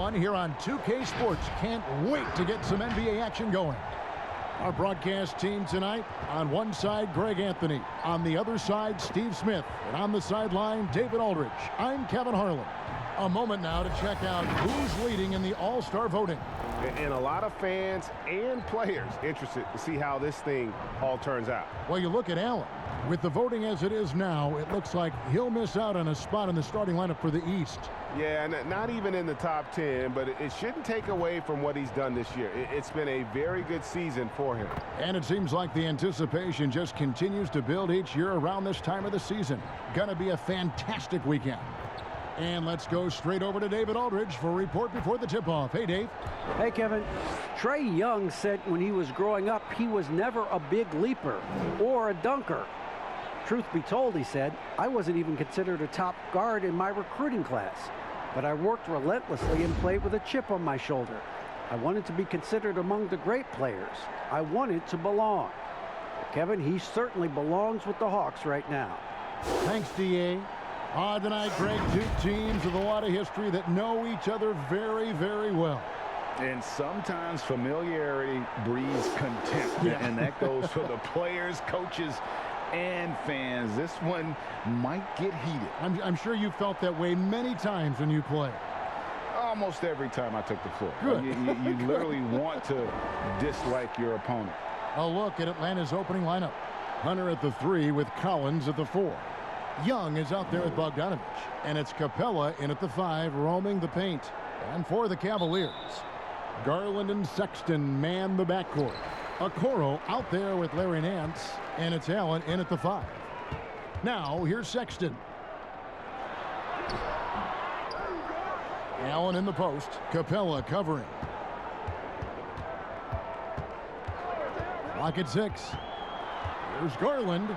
fun here on 2K Sports. Can't wait to get some NBA action going. Our broadcast team tonight, on one side, Greg Anthony. On the other side, Steve Smith. And on the sideline, David Aldridge. I'm Kevin Harlan. A moment now to check out who's leading in the All-Star voting. And a lot of fans and players interested to see how this thing all turns out. Well, you look at Allen. With the voting as it is now, it looks like he'll miss out on a spot in the starting lineup for the East. Yeah, not even in the top 10, but it shouldn't take away from what he's done this year. It's been a very good season for him. And it seems like the anticipation just continues to build each year around this time of the season. Gonna be a fantastic weekend. And let's go straight over to David Aldridge for a report before the tip-off. Hey, Dave. Hey, Kevin. Trae Young said when he was growing up, he was never a big leaper or a dunker. Truth be told, he said, I wasn't even considered a top guard in my recruiting class, but I worked relentlessly and played with a chip on my shoulder. I wanted to be considered among the great players. I wanted to belong. Kevin, he certainly belongs with the Hawks right now. Thanks, D.A. Tonight, Greg, two teams with a lot of history that know each other very, very well. And sometimes familiarity breeds contempt, and that goes for the players, coaches, and fans. This one might get heated. I'm sure you felt that way many times when you play. Almost every time I took the floor. Good. You literally want to dislike your opponent. A look at Atlanta's opening lineup. Hunter at the 3 with Collins at the 4. Young is out there with Bogdanovich, and it's Capella in at the 5, roaming the paint. And for the Cavaliers, Garland and Sexton man the backcourt. Okoro out there with Larry Nance, and it's Allen in at the 5. Now, here's Sexton. Allen in the post. Capella covering. Clock at 6. Here's Garland.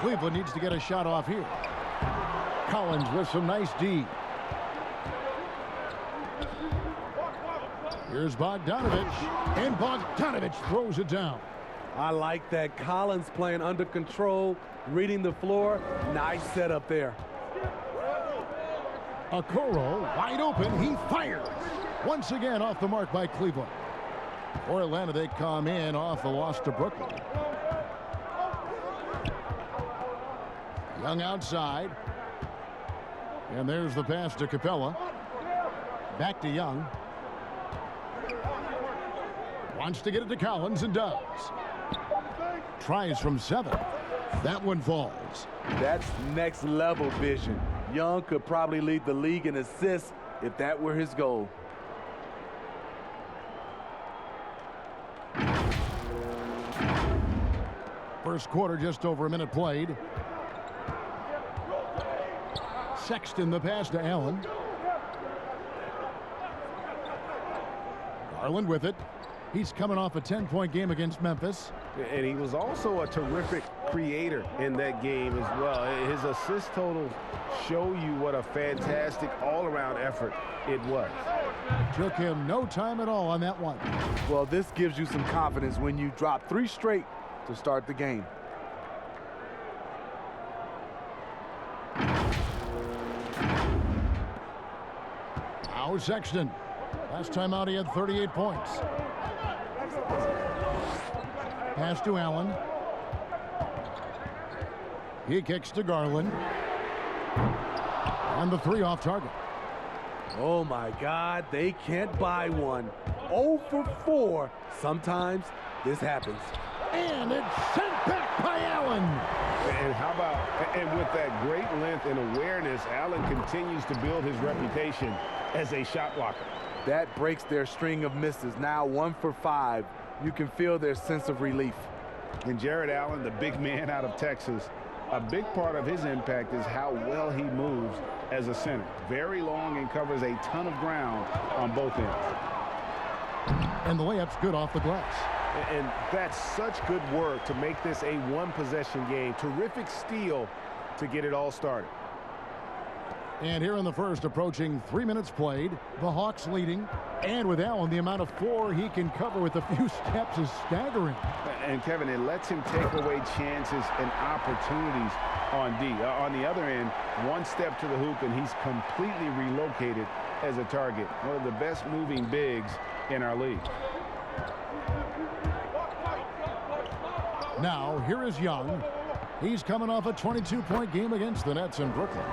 Cleveland needs to get a shot off here. Collins with some nice D. Here's Bogdanovich, and Bogdanovich throws it down. I like that. Collins playing under control, reading the floor. Nice setup there. Okoro wide open. He fires. Once again off the mark by Cleveland. For Atlanta, they come in off the loss to Brooklyn. Young outside. And there's the pass to Capella. Back to Young. Wants to get it to Collins and does. Tries from 7. That one falls. That's next level vision. Young could probably lead the league in assists if that were his goal. First quarter, just over a minute played. Sexton the pass to Allen. Garland with it. He's coming off a 10-point game against Memphis. And he was also a terrific creator in that game as well. His assist totals show you what a fantastic all-around effort it was. Took him no time at all on that one. Well, this gives you some confidence when you drop 3 straight to start the game. Now Sexton. Last time out he had 38 points. Pass to Allen. He kicks to Garland. And the 3 off target. Oh my God, they can't buy one. 0 for 4. Sometimes this happens. And it's sent back by Allen. And how about, and with that great length and awareness, Allen continues to build his reputation as a shot blocker. That breaks their string of misses. Now 1 for 5. You can feel their sense of relief. And Jared Allen, the big man out of Texas, a big part of his impact is how well he moves as a center. Very long and covers a ton of ground on both ends. And the layup's good off the glass. And that's such good work to make this a one-possession game. Terrific steal to get it all started. And here in the first, approaching 3 minutes played, the Hawks leading. And with Allen, the amount of floor he can cover with a few steps is staggering. And Kevin, it lets him take away chances and opportunities on D. On the other end, 1 step to the hoop and he's completely relocated as a target. One of the best moving bigs in our league. Now, here is Young. He's coming off a 22-point game against the Nets in Brooklyn.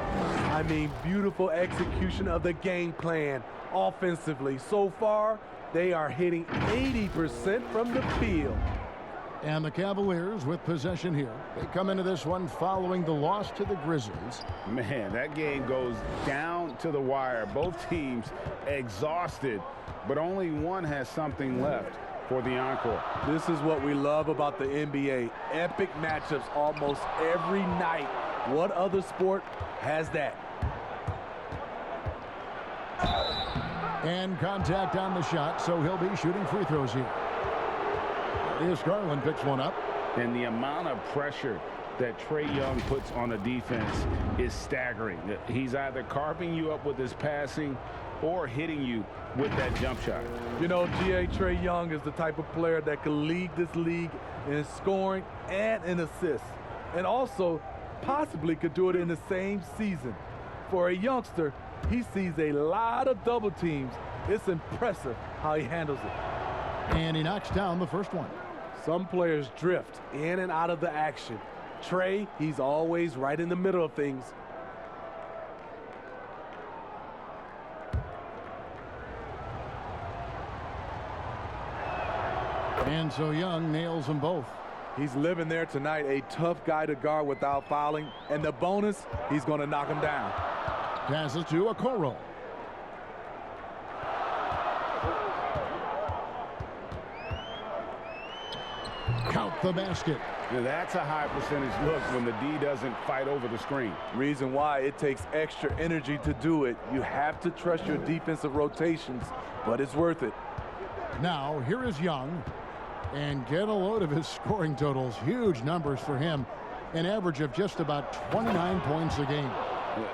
I mean, beautiful execution of the game plan offensively. So far, they are hitting 80% from the field. And the Cavaliers with possession here. They come into this one following the loss to the Grizzlies. Man, that game goes down to the wire. Both teams exhausted, but only one has something left for the encore. This is what we love about the NBA. Epic matchups almost every night. What other sport has that? And contact on the shot, so he'll be shooting free throws here. Here's Garland, picks one up. And the amount of pressure that Trae Young puts on a defense is staggering. He's either carving you up with his passing or hitting you with that jump shot. You know, Trae Young is the type of player that could lead this league in scoring and in assists, and also possibly could do it in the same season. For a youngster, he sees a lot of double teams. It's impressive how he handles it. And he knocks down the first one. Some players drift in and out of the action. Trae, he's always right in the middle of things. And so Young nails them both. He's living there tonight, a tough guy to guard without fouling. And the bonus, he's going to knock him down. Passes to Okoro. Count the basket. Now that's a high percentage look when the D doesn't fight over the screen. Reason why it takes extra energy to do it. You have to trust your defensive rotations, but it's worth it. Now, here is Young. And get a load of his scoring totals. Huge numbers for him. An average of just about 29 points a game.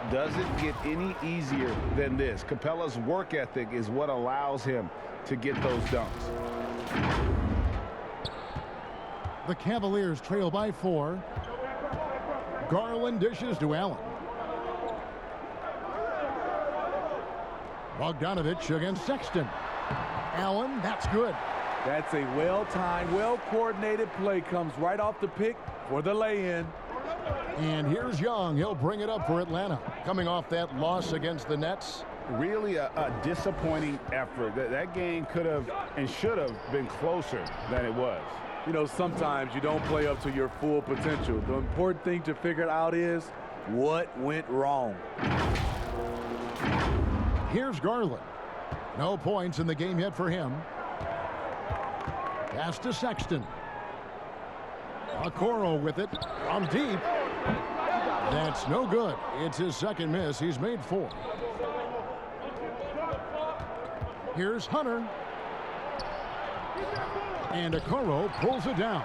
Doesn't get any easier than this. Capella's work ethic is what allows him to get those dunks. The Cavaliers trail by 4. Garland dishes to Allen. Bogdanovich against Sexton. Allen, that's good. That's a well-timed, well-coordinated play. Comes right off the pick for the lay-in. And here's Young. He'll bring it up for Atlanta. Coming off that loss against the Nets. Really a disappointing effort. That game could have and should have been closer than it was. You know, sometimes you don't play up to your full potential. The important thing to figure out is what went wrong. Here's Garland. No points in the game yet for him. Pass to Sexton. Okoro with it from deep. That's no good. It's his second miss. He's made 4. Here's Hunter. And Okoro pulls it down.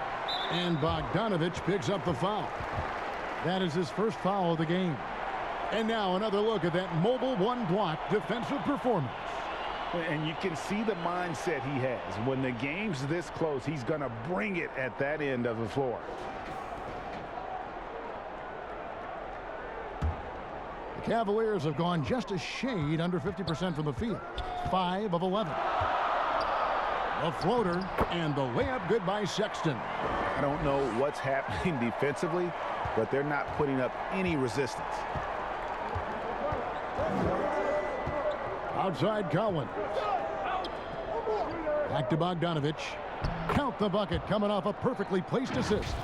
And Bogdanovich picks up the foul. That is his first foul of the game. And now another look at that mobile one-block defensive performance. And you can see the mindset he has. When the game's this close, he's going to bring it at that end of the floor. The Cavaliers have gone just a shade under 50% from the field. 5 of 11. A floater and the layup good by Sexton. I don't know what's happening defensively, but they're not putting up any resistance. Outside Collins. Back to Bogdanovich. Count the bucket coming off a perfectly placed assist.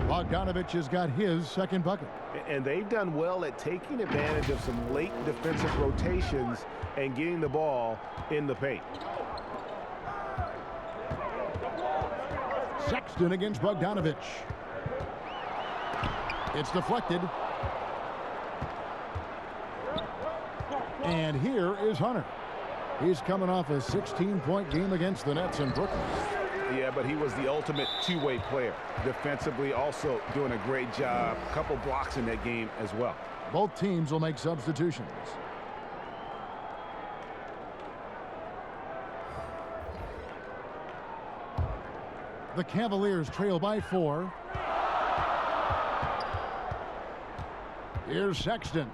Bogdanovich has got his second bucket. And they've done well at taking advantage of some late defensive rotations and getting the ball in the paint. Sexton against Bogdanovich. It's deflected. And here is Hunter. He's coming off a 16-point game against the Nets in Brooklyn. Yeah, but he was the ultimate two-way player. Defensively, also doing a great job. A couple blocks in that game as well. Both teams will make substitutions. The Cavaliers trail by 4. Here's Sexton.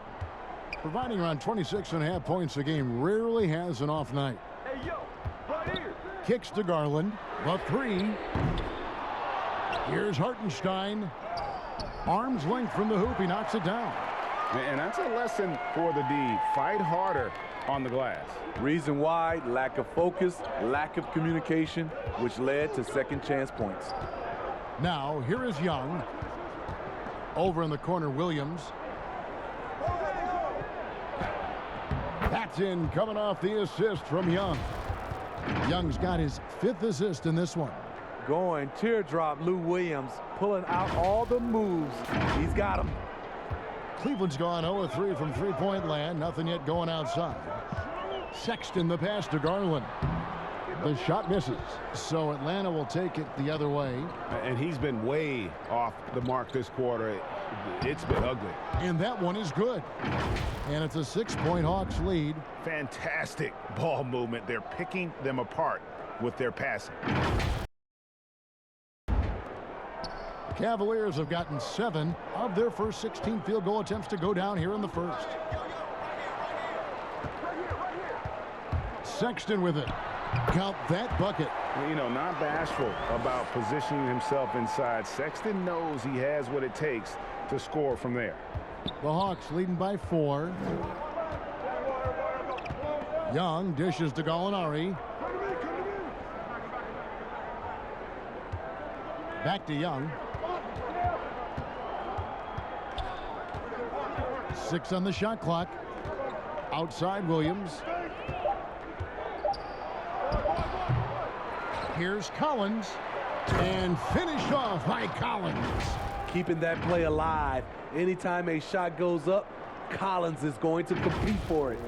providing around 26.5 points a game, rarely has an off night. Hey, yo, right here. Kicks to Garland. The three. Here's Hartenstein. Arm's length from the hoop. He knocks it down. And that's a lesson for the D. Fight harder on the glass. Reason why: lack of focus, lack of communication, which led to second chance points. Now, here is Young. Over in the corner, Williams. That's in, coming off the assist from Young. Young's got his 5th assist in this one. Going teardrop, Lou Williams, pulling out all the moves. He's got them. Cleveland's gone 0-3 from three-point land. Nothing yet going outside. Sexton the pass to Garland. The shot misses. So Atlanta will take it the other way. And he's been way off the mark this quarter. It's been ugly. And that one is good. And it's a 6-point Hawks lead. Fantastic ball movement. They're picking them apart with their passing. Cavaliers have gotten 7 of their first 16 field goal attempts to go down here in the first. Sexton with it. Count that bucket. You know, not bashful about positioning himself inside. Sexton knows he has what it takes to score from there. The Hawks leading by 4. Young dishes to Gallinari. Back to Young. 6 on the shot clock. Outside Williams. Here's Collins. And finished off by Collins. Keeping that play alive. Anytime a shot goes up, Collins is going to compete for it.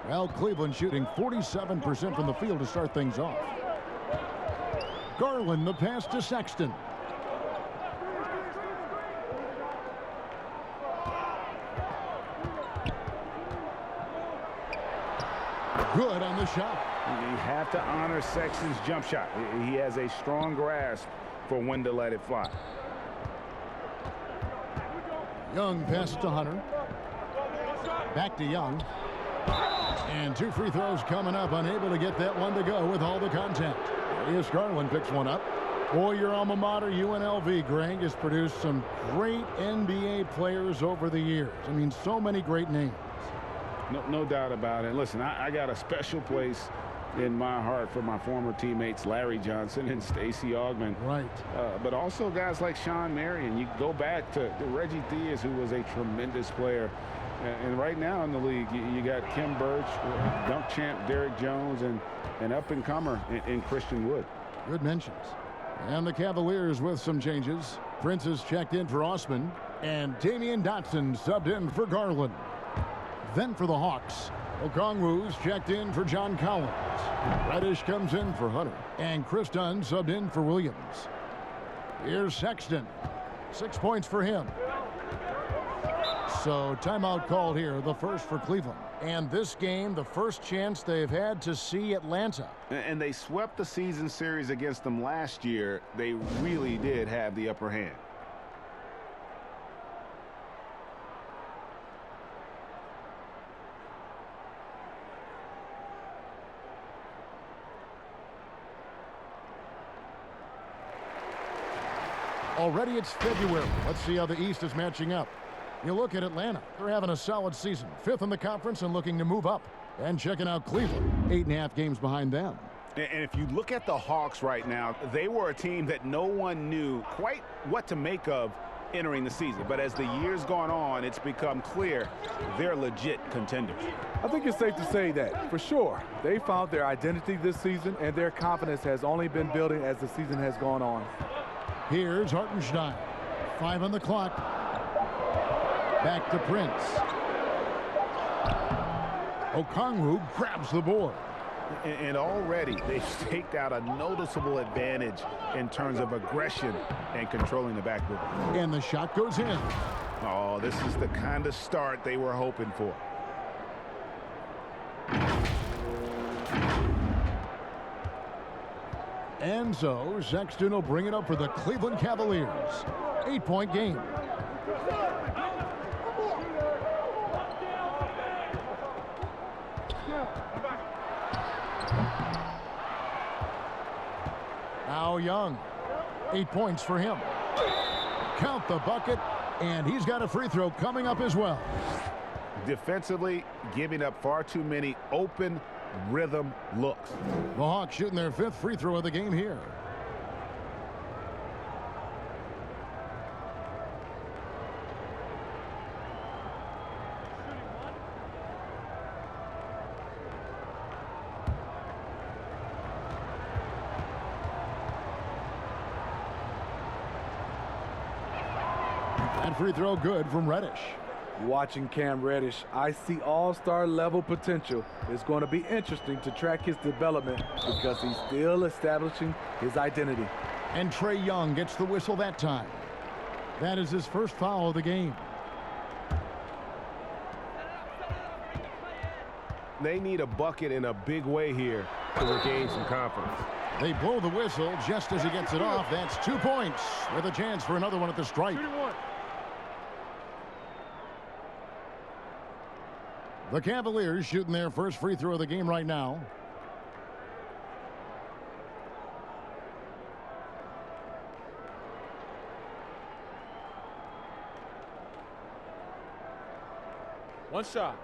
Well, Cleveland shooting 47% from the field to start things off. Garland the pass to Sexton. Good on the shot. You have to honor Sexton's jump shot. He has a strong grasp for when to let it fly. Young pass to Hunter. Back to Young. And 2 free throws coming up. Unable to get that one to go with all the contact. Here's Garland picks one up. Boy, your alma mater, UNLV, Greg, has produced some great NBA players over the years. I mean, so many great names. No doubt about it. Listen, I got a special place in my heart for my former teammates Larry Johnson and Stacey Augmon. Right. But also guys like Sean Marion. You go back to Reggie Theus, who was a tremendous player. And right now in the league, you got Kim Birch, dunk champ Derrick Jones, and up-and-comer in Christian Wood. Good mentions. And the Cavaliers with some changes. Prince is checked in for Osman. And Damian Dotson subbed in for Garland. Then for the Hawks, Okongwu's checked in for John Collins. Reddish comes in for Hunter. And Chris Dunn subbed in for Williams. Here's Sexton. 6 points for him. So timeout called here, the first for Cleveland. And this game, the first chance they've had to see Atlanta. And they swept the season series against them last year. They really did have the upper hand. Already it's February. Let's see how the East is matching up. You look at Atlanta. They're having a solid season. 5th in the conference and looking to move up. And checking out Cleveland. 8.5 games behind them. And if you look at the Hawks right now, they were a team that no one knew quite what to make of entering the season. But as the year's gone on, it's become clear they're legit contenders. I think it's safe to say that, for sure. They found their identity this season, and their confidence has only been building as the season has gone on. Here's Hartenstein. 5 on the clock. Back to Prince. Okongwu grabs the board. And already they've staked out a noticeable advantage in terms of aggression and controlling the backboard. And the shot goes in. Oh, this is the kind of start they were hoping for. And so Sexton will bring it up for the Cleveland Cavaliers. 8-point game. Young. 8 points for him. Count the bucket, and he's got a free throw coming up as well. Defensively, giving up far too many open rhythm looks. The Hawks shooting their 5th free throw of the game here. And free throw good from Reddish. Watching Cam Reddish, I see all-star level potential. It's going to be interesting to track his development because he's still establishing his identity. And Trae Young gets the whistle that time. That is his first foul of the game. They need a bucket in a big way here to regain some confidence. They blow the whistle just as he gets it off. That's 2 points with a chance for another one at the stripe. The Cavaliers shooting their first free throw of the game right now. One shot.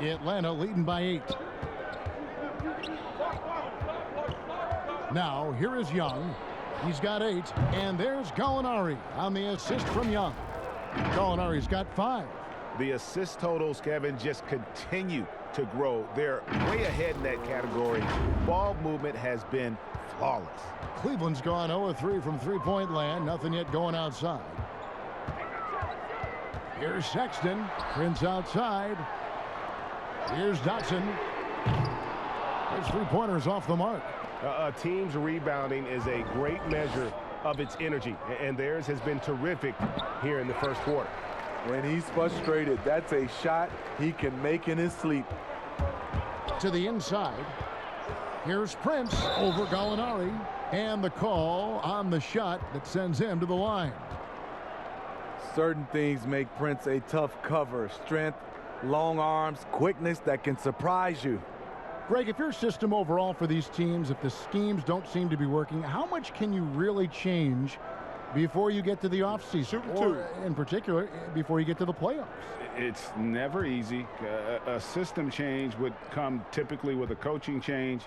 Atlanta leading by 8. Now, here is Young. He's got 8, and there's Gallinari on the assist from Young. Gallinari's got 5. The assist totals, Kevin, just continue to grow. They're way ahead in that category. Ball movement has been flawless. Cleveland's gone 0-3 from three-point land. Nothing yet going outside. Here's Sexton. Prince outside. Here's Dotson. His three-pointers off the mark. A team's rebounding is a great measure of its energy, and theirs has been terrific here in the first quarter. When he's frustrated, that's a shot he can make in his sleep. To the inside. Here's Prince over Gallinari. And the call on the shot that sends him to the line. Certain things make Prince a tough cover. Strength, long arms, quickness that can surprise you. Greg, if your system overall for these teams, if the schemes don't seem to be working, how much can you really change before you get to the offseason? Or, in particular, before you get to the playoffs? It's never easy. A system change would come typically with a coaching change.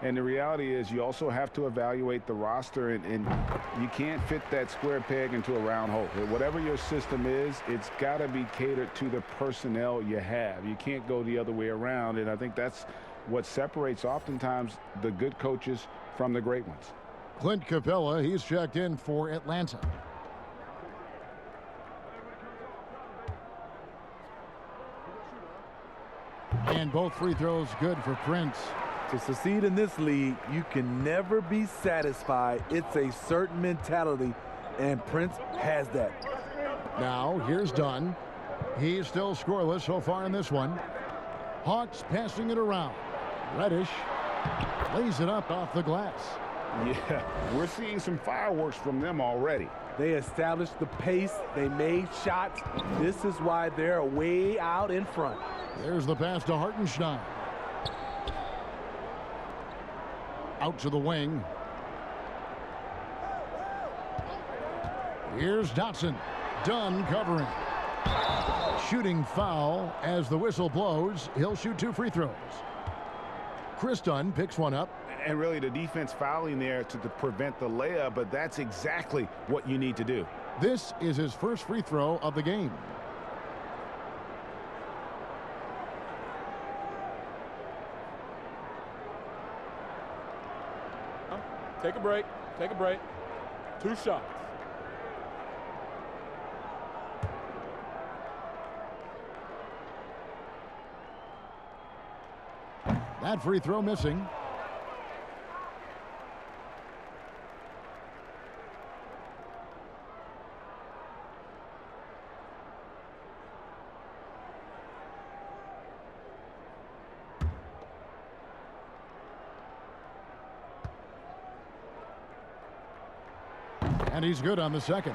And the reality is you also have to evaluate the roster, and you can't fit that square peg into a round hole. Whatever your system is, it's got to be catered to the personnel you have. You can't go the other way around, and I think that's what separates oftentimes the good coaches from the great ones. Clint Capella, he's checked in for Atlanta. And both free throws good for Prince. To succeed in this league, you can never be satisfied. It's a certain mentality, and Prince has that. Now, here's Dunn. He's still scoreless so far in this one. Hawks passing it around. Reddish lays it up off the glass. Yeah, we're seeing some fireworks from them already. They established the pace. They made shots. This is why they're way out in front. There's the pass to Hartenstein. Out to the wing. Here's Dotson. Dunn covering. Shooting foul as the whistle blows. He'll shoot 2 free throws. Chris Dunn picks one up. And really the defense fouling there to prevent the layup, but that's exactly what you need to do. This is his first free throw of the game. Take a break. Take a break. 2 shots. That free throw missing. And he's good on the second.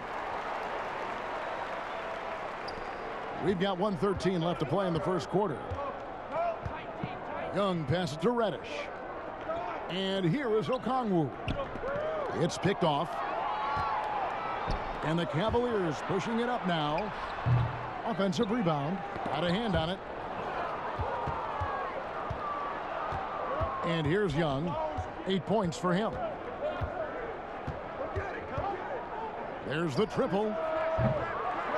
We've got 1:13 left to play in the first quarter. Young passes to Reddish. And here is Okongwu. It's picked off. And the Cavaliers pushing it up now. Offensive rebound. Got a hand on it. And here's Young. 8 points for him. There's the triple.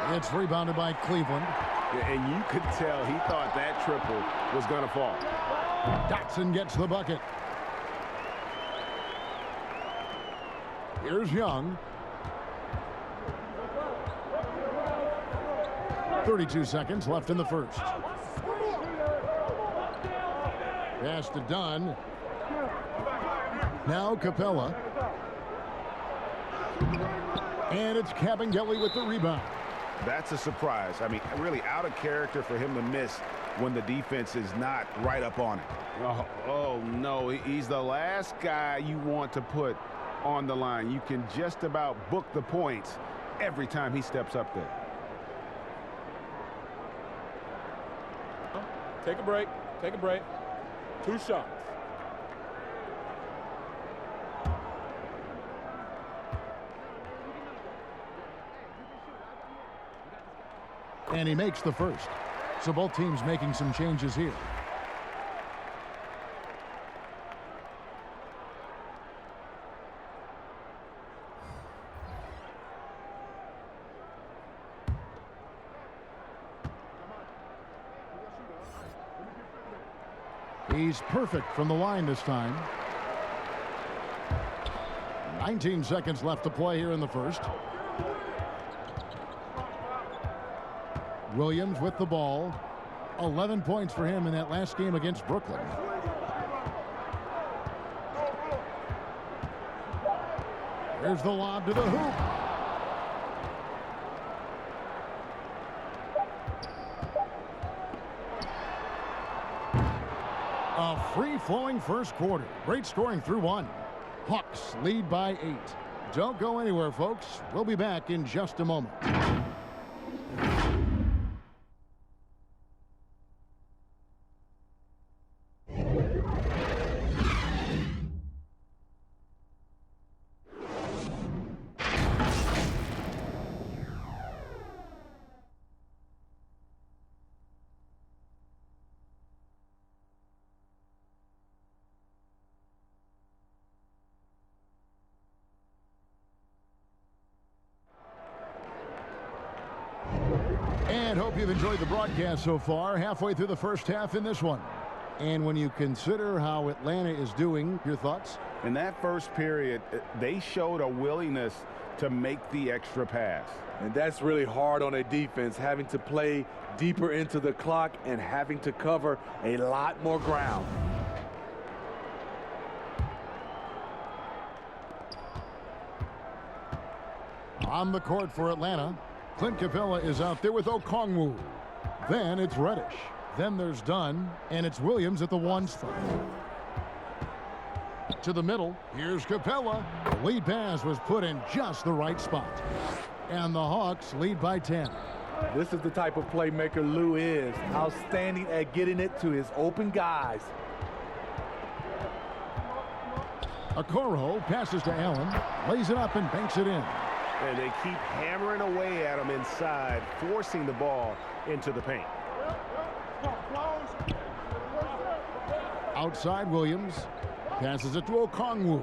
It's rebounded by Cleveland. And you could tell he thought that triple was going to fall. Dotson gets the bucket. Here's Young. 32 seconds left in the first. Pass to Dunn. Now Capella. And it's Cabangeli with the rebound. That's a surprise. I mean, really out of character for him to miss when the defense is not right up on it. Oh no, he's the last guy you want to put on the line. You can just about book the points every time he steps up there. Take a break. Take a break. 2 shots. And he makes the first. So both teams making some changes here. He's perfect from the line this time. 19 seconds left to play here in the first. Williams with the ball. 11 points for him in that last game against Brooklyn. There's the lob to the hoop. A free-flowing first quarter. Great scoring through 1. Hawks lead by 8. Don't go anywhere, folks. We'll be back in just a moment. And hope you've enjoyed the broadcast so far. Halfway through the first half in this one. And when you consider how Atlanta is doing, your thoughts? In that first period, they showed a willingness to make the extra pass. And that's really hard on a defense, having to play deeper into the clock and having to cover a lot more ground. On the court for Atlanta, Clint Capella is out there with Okongwu. Then it's Reddish. Then there's Dunn, and it's Williams at the 1 spot. To the middle, here's Capella. The lead pass was put in just the right spot. And the Hawks lead by 10. This is the type of playmaker Lou is. Outstanding at getting it to his open guys. Okoro passes to Allen, lays it up and banks it in. And they keep hammering away at him inside, forcing the ball into the paint. Outside Williams. Passes it to Okongwu.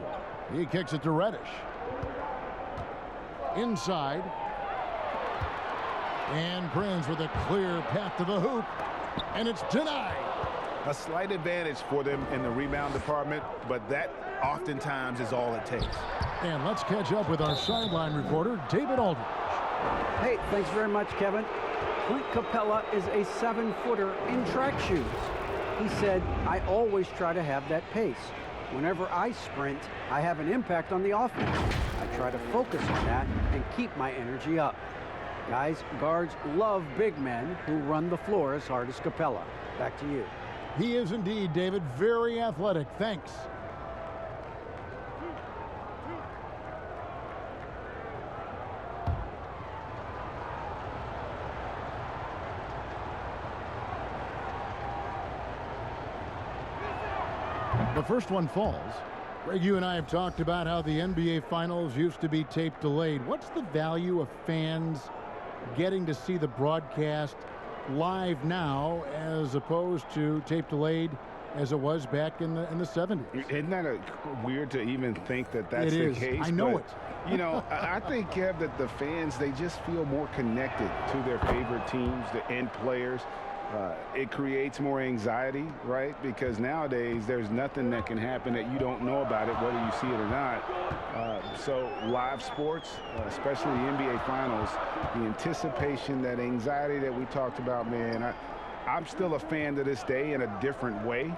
He kicks it to Reddish. Inside. And Prince with a clear path to the hoop. And it's denied. A slight advantage for them in the rebound department, but that oftentimes is all it takes. And let's catch up with our sideline reporter, David Aldridge. Hey, thanks very much, Kevin. Clint Capella is a 7-footer in track shoes. He said, I always try to have that pace. Whenever I sprint, I have an impact on the offense. I try to focus on that and keep my energy up. Guys, guards love big men who run the floor as hard as Capella. Back to you. He is indeed, David, very athletic. Thanks. The first one falls. Greg, you and I have talked about how the NBA Finals used to be tape delayed. What's the value of fans getting to see the broadcast live now as opposed to tape delayed as it was back in the 70s? Isn't that weird to even think that that's the case? I know it. You know, I think, Kev, that the fans, they just feel more connected to their favorite teams and players. It creates more anxiety, right? Because nowadays there's nothing that can happen that you don't know about it, whether you see it or not. So live sports, especially the NBA Finals, the anticipation, that anxiety that we talked about, man, I'm still a fan to this day in a different way.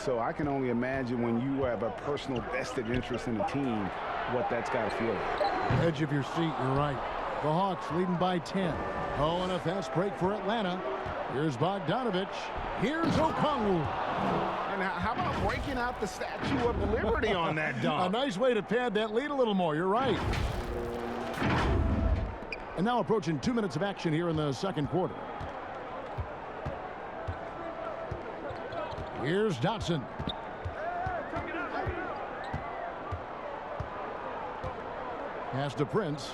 So I can only imagine when you have a personal vested interest in a team, what that's got to feel like. Edge of your seat, you're right. The Hawks leading by 10. Oh, and a fast break for Atlanta. Here's Bogdanovich. Here's Okongwu. And how about breaking out the Statue of Liberty on that dunk? A nice way to pad that lead a little more. You're right. And now approaching 2 minutes of action here in the second quarter. Here's Dotson. Pass to Prince.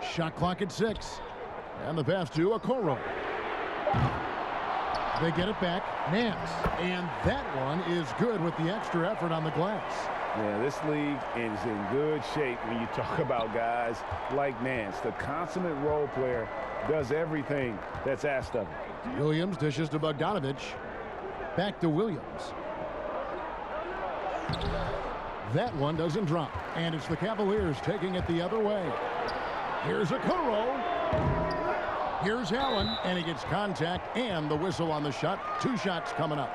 Shot clock at 6. And the pass to Okoro. They get it back. Nance. And that one is good with the extra effort on the glass. Yeah, this league is in good shape when you talk about guys like Nance. The consummate role player, does everything that's asked of him. Williams dishes to Bogdanovich. Back to Williams. That one doesn't drop. And it's the Cavaliers taking it the other way. Here's Okoro. Here's Allen, and he gets contact and the whistle on the shot. 2 shots coming up.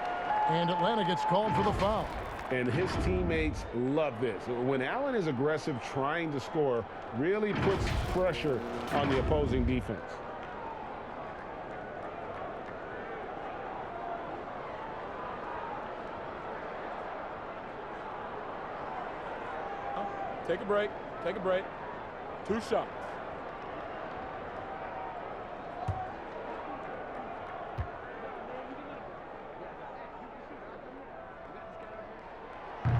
And Atlanta gets called for the foul. And his teammates love this. When Allen is aggressive trying to score, really puts pressure on the opposing defense. Take a break. Take a break. 2 shots.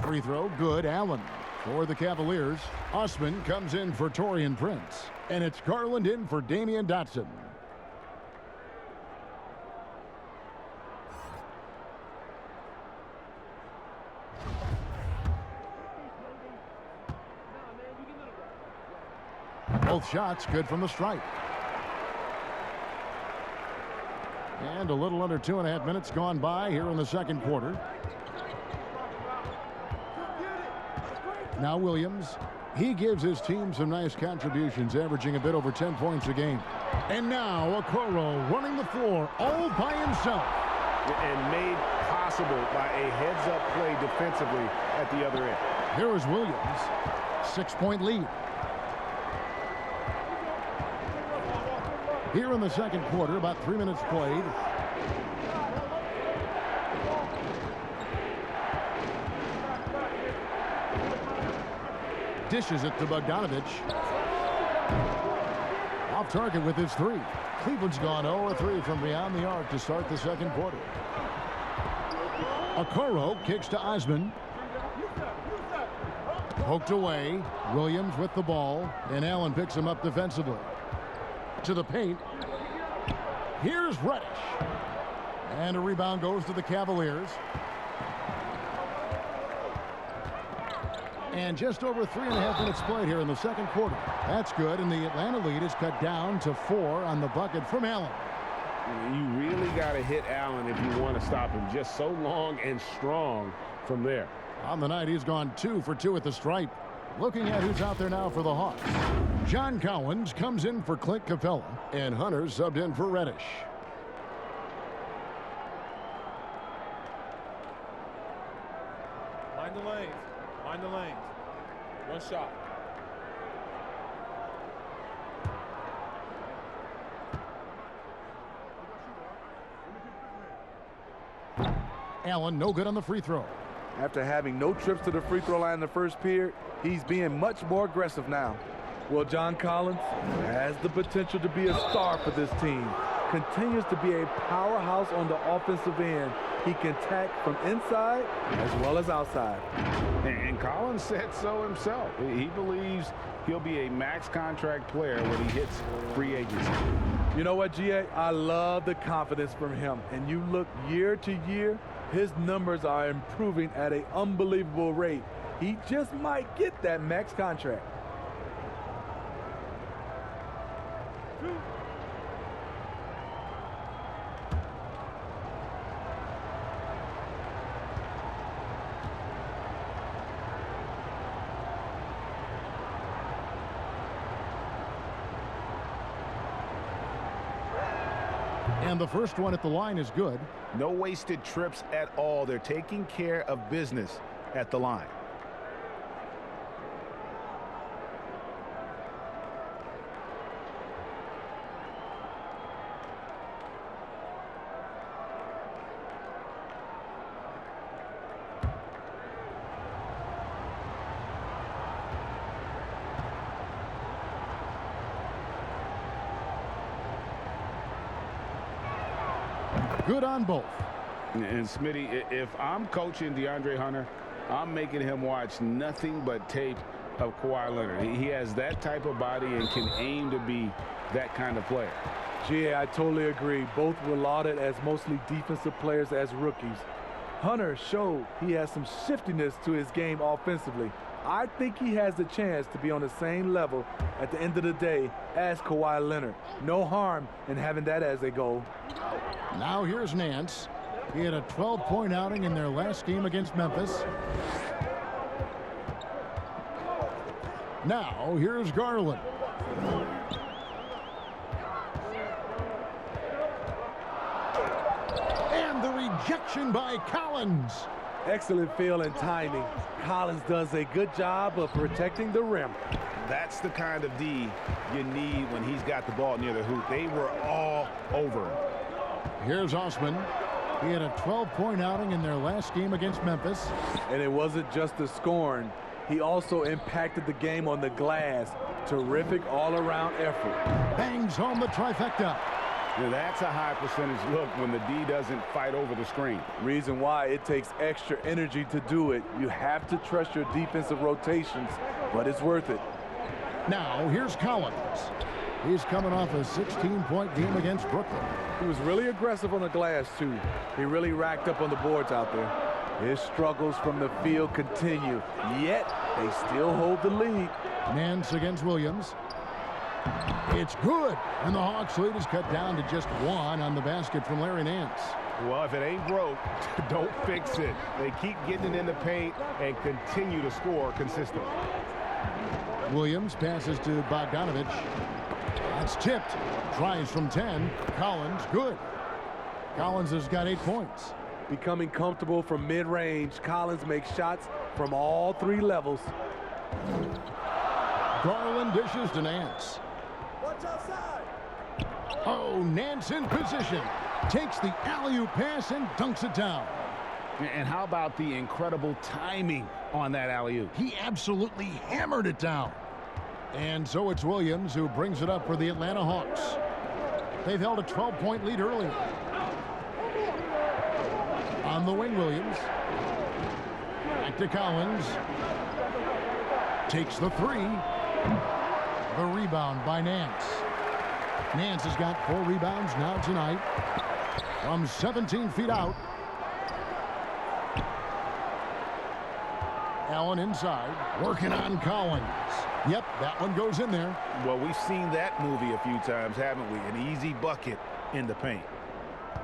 Free throw, good. Allen for the Cavaliers. Osman comes in for Taurean Prince. And it's Garland in for Damian Dotson. Both shots good from the stripe. And a little under 2.5 minutes gone by here in the second quarter. Now Williams, he gives his team some nice contributions, averaging a bit over 10 points a game. And now Okoro running the floor all by himself. And made possible by a heads-up play defensively at the other end. Here is Williams, 6-point lead. Here in the second quarter, about 3 minutes played. Dishes it to Bogdanovich. Off target with his 3. Cleveland's gone 0-3 from beyond the arc to start the second quarter. Okoro kicks to Osman. Poked away. Williams with the ball. And Allen picks him up defensively. To the paint. Here's Reddish. And a rebound goes to the Cavaliers. And just over 3.5 minutes played here in the second quarter. That's good, and the Atlanta lead is cut down to 4 on the bucket from Allen. You really got to hit Allen if you want to stop him. Just so long and strong from there. On the night, he's gone 2 for 2 at the stripe. Looking at who's out there now for the Hawks. John Collins comes in for Clint Capella, and Hunter subbed in for Reddish. Mind the lanes. Mind the lanes. 1 shot. Allen, no good on the free throw. After having no trips to the free throw line in the first period, he's being much more aggressive now. Well, John Collins has the potential to be a star for this team. continues to be a powerhouse on the offensive end. He can attack from inside as well as outside. And Collins said so himself. He believes he'll be a max contract player when he hits free agency. You know what, GA? I love the confidence from him. And you look year to year, his numbers are improving at an unbelievable rate. He just might get that max contract. And the first one at the line is good. No wasted trips at all. They're taking care of business at the line. Good on both. And Smitty, if I'm coaching DeAndre Hunter, I'm making him watch nothing but tape of Kawhi Leonard. He has that type of body and can aim to be that kind of player. GA, I totally agree. Both were lauded as mostly defensive players as rookies. Hunter showed he has some shiftiness to his game offensively. I think he has the chance to be on the same level at the end of the day as Kawhi Leonard. No harm in having that as a goal. Now here's Nance. He had a 12-point outing in their last game against Memphis. Now here's Garland. And the rejection by Collins. Excellent feel and timing. Collins does a good job of protecting the rim. That's the kind of D you need when he's got the ball near the hoop. They were all over him. Here's Osman. He had a 12-point outing in their last game against Memphis. And it wasn't just the scoring. He also impacted the game on the glass. Terrific all-around effort. Bangs home the trifecta. Now that's a high percentage look when the D doesn't fight over the screen. Reason why it takes extra energy to do it. You have to trust your defensive rotations, but it's worth it. Now here's Collins. He's coming off a 16-point game against Brooklyn. He was really aggressive on the glass, too. He really racked up on the boards out there. His struggles from the field continue, yet they still hold the lead. Nance against Williams. It's good, and the Hawks' lead is cut down to just one on the basket from Larry Nance. Well, if it ain't broke, don't fix it. They keep getting it in the paint and continue to score consistently. Williams passes to Bogdanovich. That's tipped. Tries from 10. Collins, good. Collins has got 8 points. Becoming comfortable from mid-range, Collins makes shots from all 3 levels. Garland dishes to Nance. Watch outside. Oh, Nance in position. Takes the alley-oop pass and dunks it down. And how about the incredible timing on that alley-oop? He absolutely hammered it down. And so it's Williams who brings it up for the Atlanta Hawks. They've held a 12-point lead earlier. On the wing, Williams. Back to Collins. Takes the 3. The rebound by Nance. Nance has got 4 rebounds now tonight. From 17 feet out. Allen inside. Working on Collins. Yep, that one goes in there. Well, we've seen that movie a few times, haven't we? An easy bucket in the paint.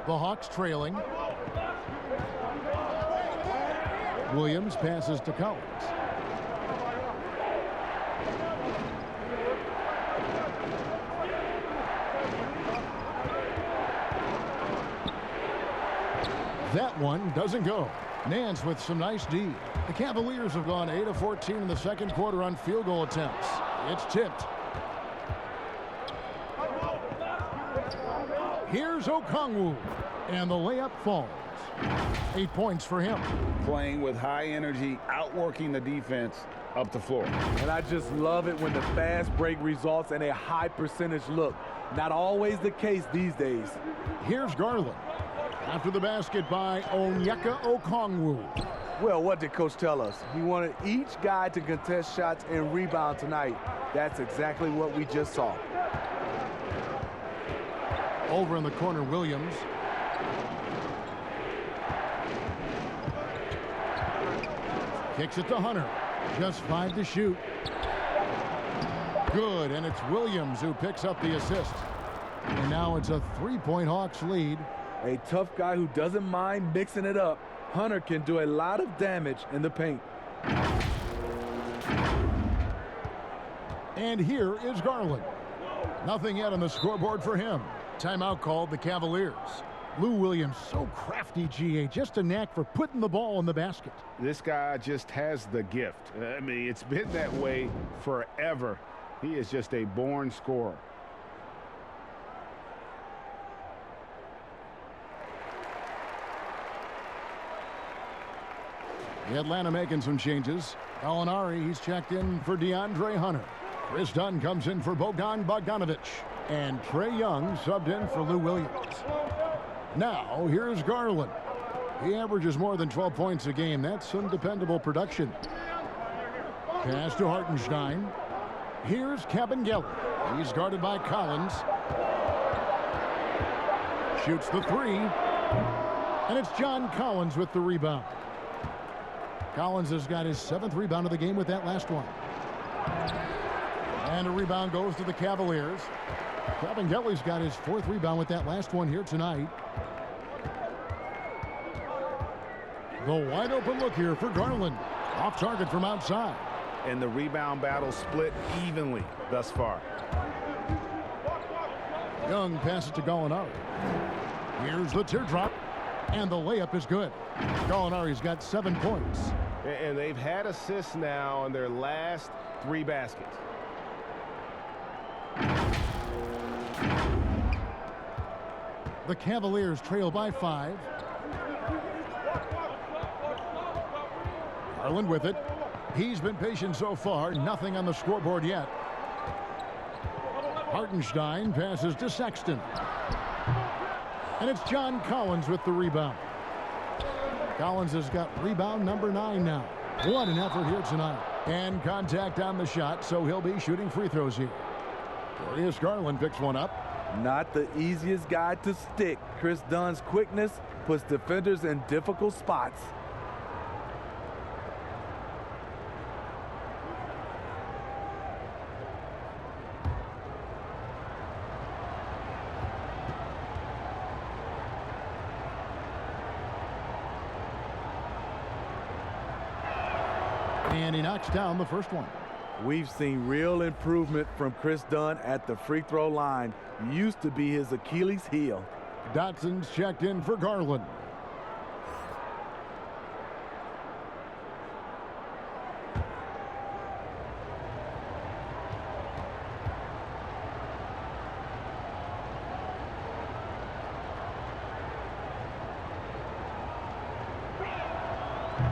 The Hawks trailing. Williams passes to Collins. That one doesn't go. Nance with some nice D. The Cavaliers have gone 8 of 14 in the second quarter on field goal attempts. It's tipped. Here's Okongwu, and the layup falls. 8 points for him. Playing with high energy, outworking the defense up the floor. And I just love it when the fast break results in a high percentage look. Not always the case these days. Here's Garland. After the basket by Onyeka Okongwu. Well, what did Coach tell us? He wanted each guy to contest shots and rebound tonight. That's exactly what we just saw. Over in the corner, Williams. Kicks it to Hunter. Just 5 to shoot. Good, and it's Williams who picks up the assist. And now it's a 3-point Hawks lead. A tough guy who doesn't mind mixing it up. Hunter can do a lot of damage in the paint. And here is Garland. Nothing yet on the scoreboard for him. Timeout called the Cavaliers. Lou Williams, so crafty, GA, just a knack for putting the ball in the basket. This guy just has the gift. I mean, it's been that way forever. He is just a born scorer. Atlanta making some changes. Gallinari, he's checked in for DeAndre Hunter. Chris Dunn comes in for Bogdan Bogdanovic. And Trae Young subbed in for Lou Williams. Now, here's Garland. He averages more than 12 points a game. That's some dependable production. Pass to Hartenstein. Here's Cavaliers. He's guarded by Collins. Shoots the 3. And it's John Collins with the rebound. Collins has got his 7th rebound of the game with that last one. And a rebound goes to the Cavaliers. Cavaliers got his 4th rebound with that last one here tonight. The wide open look here for Garland. Off target from outside. And the rebound battle split evenly thus far. Young passes to Gallinari. Here's the teardrop. And the layup is good. Gallinari's got 7 points. And they've had assists now on their last 3 baskets. The Cavaliers trail by 5. Garland with it. He's been patient so far. Nothing on the scoreboard yet. Hartenstein passes to Sexton. And it's John Collins with the rebound. Collins has got rebound number 9 now. What an effort here tonight. And contact on the shot, so he'll be shooting free throws here. Darius Garland picks one up. Not the easiest guy to stick. Chris Dunn's quickness puts defenders in difficult spots. And he knocks down the first one. We've seen real improvement from Chris Dunn at the free throw line. Used to be his Achilles heel. Dotson's checked in for Garland.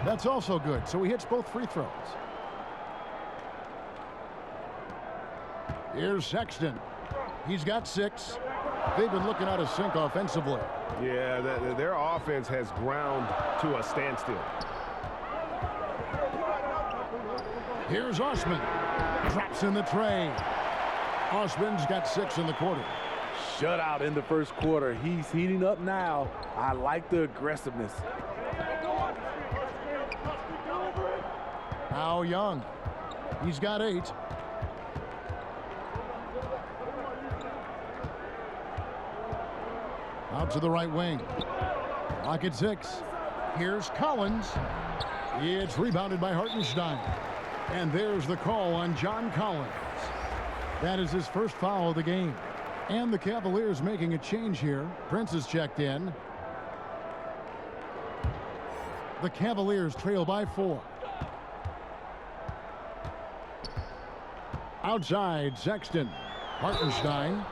That's also good, so he hits both free throws. Here's Sexton. He's got 6. They've been looking out of sync offensively. Yeah, their offense has ground to a standstill. Here's Osman. Drops in the tray. Osman's got 6 in the quarter. Shutout in the first quarter. He's heating up now. I like the aggressiveness. Now Young. He's got 8. Out to the right wing. Clock at 6. Here's Collins. It's rebounded by Hartenstein. And there's the call on John Collins. That is his first foul of the game. And the Cavaliers making a change here. Prince is checked in. The Cavaliers trail by 4. Outside, Sexton. Hartenstein.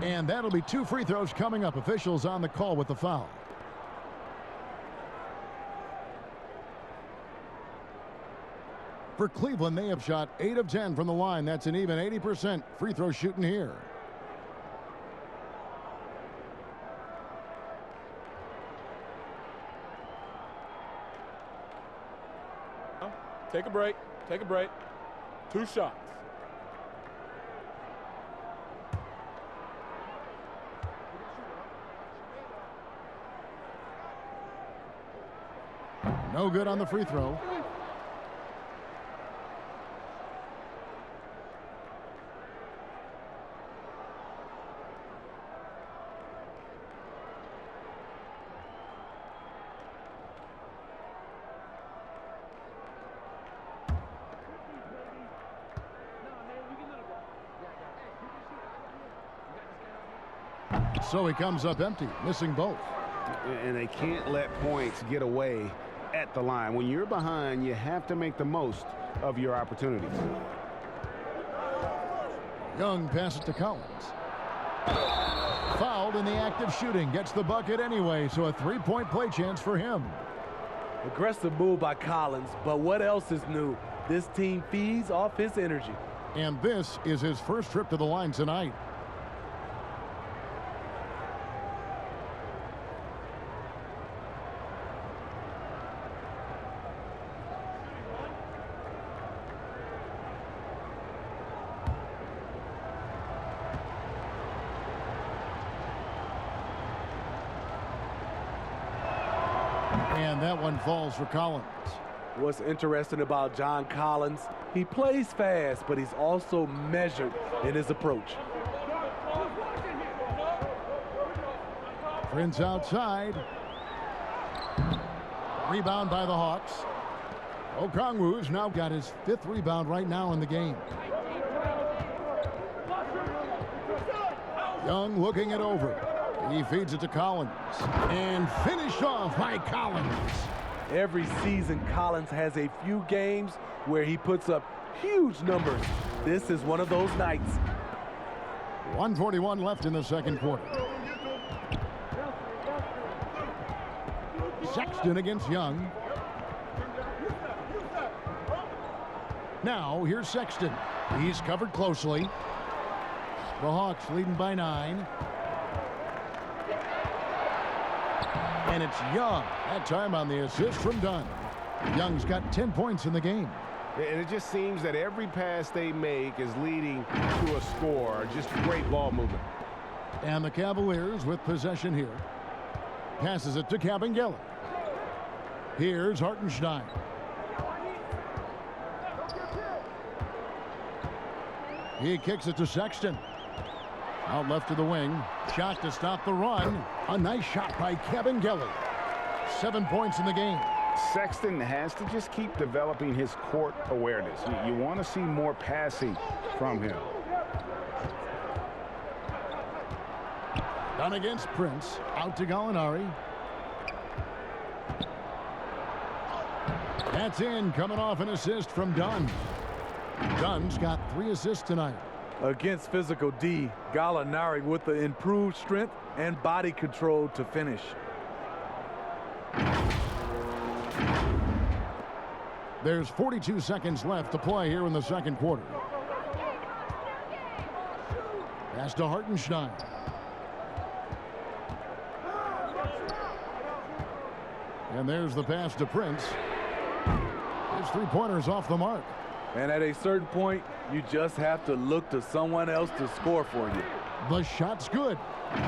And that'll be 2 free throws coming up. Officials on the call with the foul. For Cleveland, they have shot 8 of 10 from the line. That's an even 80% free throw shooting here. Take a break. Take a break. 2 shots. No good on the free throw. So he comes up empty, missing both. And they can't let points get away at the line. When you're behind, you have to make the most of your opportunities. Young passes to Collins. Fouled in the act of shooting. Gets the bucket anyway, so a 3-point play chance for him. Aggressive move by Collins, but what else is new? This team feeds off his energy. And this is his first trip to the line tonight. And that one falls for Collins. What's interesting about John Collins, he plays fast, but he's also measured in his approach. Prince outside. Rebound by the Hawks. Okongwu's now got his 5th rebound right now in the game. Young looking it over. He feeds it to Collins. And finished off by Collins. Every season, Collins has a few games where he puts up huge numbers. This is one of those nights. 1:41 left in the second quarter. Sexton against Young. Now, here's Sexton. He's covered closely. The Hawks leading by 9. And it's Young. That time on the assist from Dunn. Young's got 10 points in the game. And it just seems that every pass they make is leading to a score. Just great ball movement. And the Cavaliers with possession here. Passes it to Cavaliers. Here's Hartenstein. He kicks it to Sexton. Out left to the wing. Shot to stop the run. A nice shot by Cavaliers. 7 points in the game. Sexton has to just keep developing his court awareness. You want to see more passing from him. Done against Prince. Out to Gallinari. That's in. Coming off an assist from Dunn. Dunn's got 3 assists tonight. Against physical D, Gallinari with the improved strength and body control to finish. There's 42 seconds left to play here in the second quarter. Pass to Hartenstein. And there's the pass to Prince. His 3-pointer's off the mark. And at a certain point, you just have to look to someone else to score for you. The shot's good.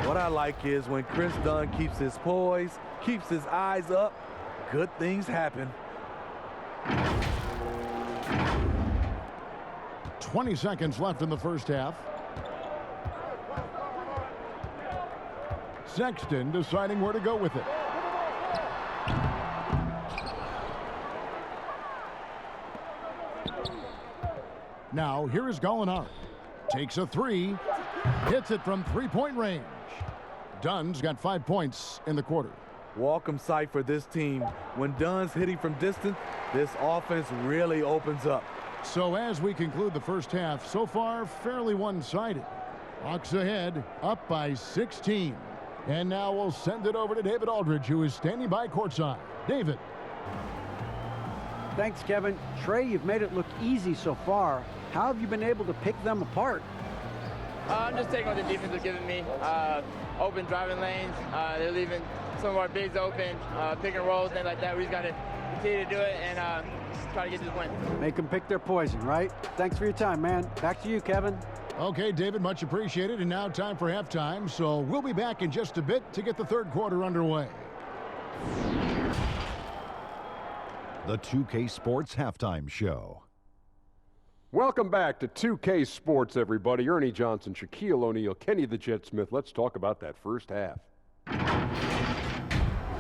What I like is when Chris Dunn keeps his poise, keeps his eyes up, good things happen. 20 seconds left in the first half. Sexton deciding where to go with it. Now, here is Gallinari. Takes a 3. Hits it from 3-point range. Dunn's got 5 points in the quarter. Welcome sight for this team. When Dunn's hitting from distance, this offense really opens up. So as we conclude the first half, so far fairly one-sided. Hawks ahead, up by 16. And now we'll send it over to David Aldridge, who is standing by courtside. David. Thanks, Kevin. Trey, you've made it look easy so far. How have you been able to pick them apart? I'm just taking what the defense is giving me. Open driving lanes. They're leaving some of our bigs open, pick and rolls, things like that. We just got to continue to do it and try to get this win. Make them pick their poison, right? Thanks for your time, man. Back to you, Kevin. Okay, David, much appreciated. And now time for halftime. So we'll be back in just a bit to get the third quarter underway. The 2K Sports Halftime Show. Welcome back to 2K Sports, everybody. Ernie Johnson, Shaquille O'Neal, Kenny the Jet Smith. Let's talk about that first half.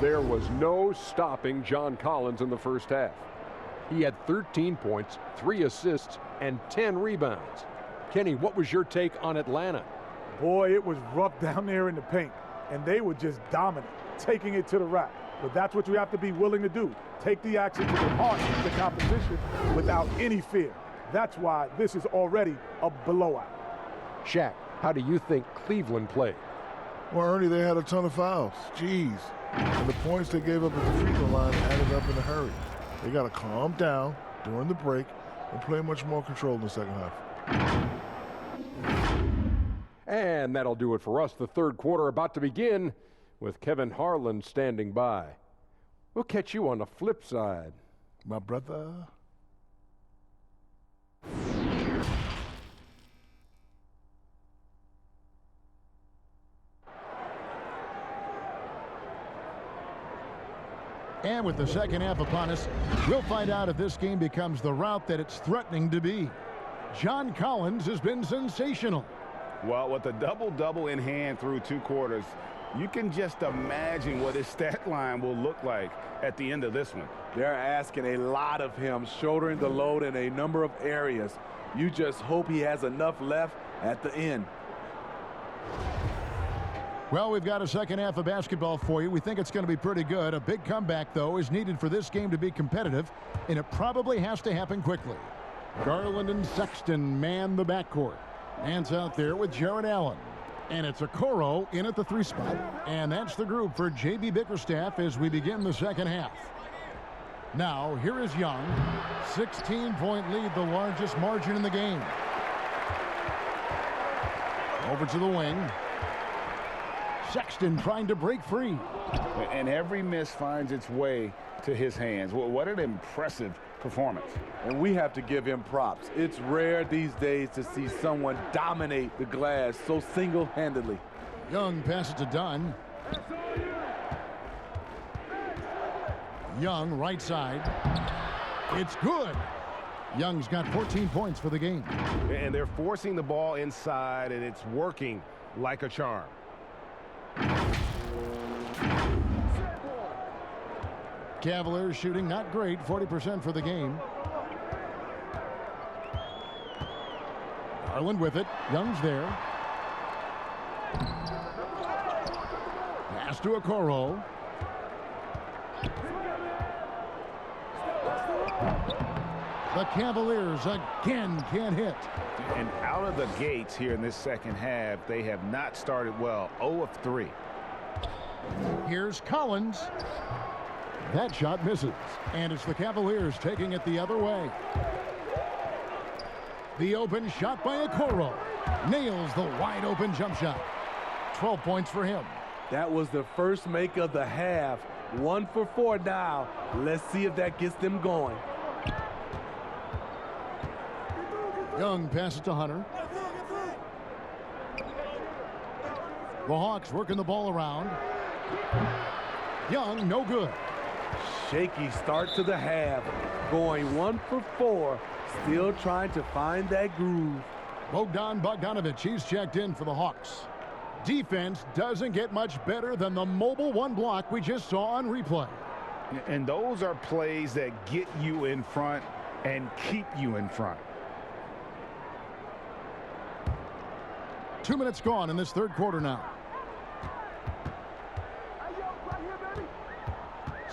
There was no stopping John Collins in the first half. He had 13 points, 3 assists, and 10 rebounds. Kenny, what was your take on Atlanta? Boy, it was rough down there in the paint, and they were just dominant, taking it to the rack. But that's what you have to be willing to do. Take the action to the heart of the competition without any fear. That's why this is already a blowout. Shaq, how do you think Cleveland played? Well, Ernie, they had a ton of fouls. Jeez. And the points they gave up at the free throw line added up in a hurry. They got to calm down during the break and play much more control in the second half. And that'll do it for us. The third quarter about to begin with Kevin Harlan standing by. We'll catch you on the flip side. My brother. And with the second half upon us, we'll find out if this game becomes the route that it's threatening to be. John Collins has been sensational. Well, with a double-double in hand through 2 quarters, you can just imagine what his stat line will look like at the end of this one. They're asking a lot of him, shouldering the load in a number of areas. You just hope he has enough left at the end. Well, we've got a second half of basketball for you. We think it's going to be pretty good. A big comeback, though, is needed for this game to be competitive, and it probably has to happen quickly. Garland and Sexton man the backcourt. Hands out there with Jared Allen. And it's Okoro in at the 3 spot. And that's the group for J.B. Bickerstaff as we begin the second half. Now, here is Young. 16-point lead, the largest margin in the game. Over to the wing. Sexton trying to break free. And every miss finds its way to his hands. What an impressive performance. And we have to give him props. It's rare these days to see someone dominate the glass so single-handedly. Young passes to Dunn. Young, right side. It's good. Young's got 14 points for the game. And they're forcing the ball inside, and it's working like a charm. Cavaliers shooting not great, 40% for the game. Garland with it. Young's there. Pass to Okoro. The Cavaliers again can't hit. And out of the gates here in this second half, they have not started well. 0 of 3. Here's Collins. That shot misses. And it's the Cavaliers taking it the other way. The open shot by Okoro. Nails the wide open jump shot. 12 points for him. That was the first make of the half. 1 for 4 now. Let's see if that gets them going. Young passes to Hunter. The Hawks working the ball around. Young, no good. Shaky start to the half. Going 1 for 4. Still trying to find that groove. Bogdanovich, he's checked in for the Hawks. Defense doesn't get much better than the mobile 1 block we just saw on replay. And those are plays that get you in front and keep you in front. 2 minutes gone in this third quarter now.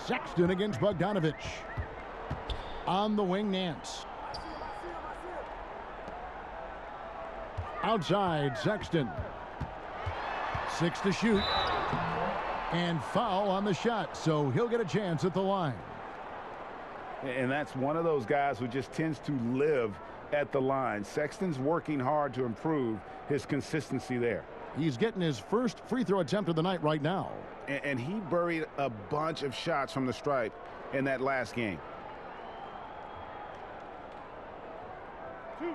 Sexton against Bogdanovich. On the wing, Nance. Outside, Sexton. 6 to shoot. And foul on the shot, so he'll get a chance at the line. And that's one of those guys who just tends to live at the line. Sexton's working hard to improve his consistency there. He's getting his first free throw attempt of the night right now. And he buried a bunch of shots from the stripe in that last game. 2.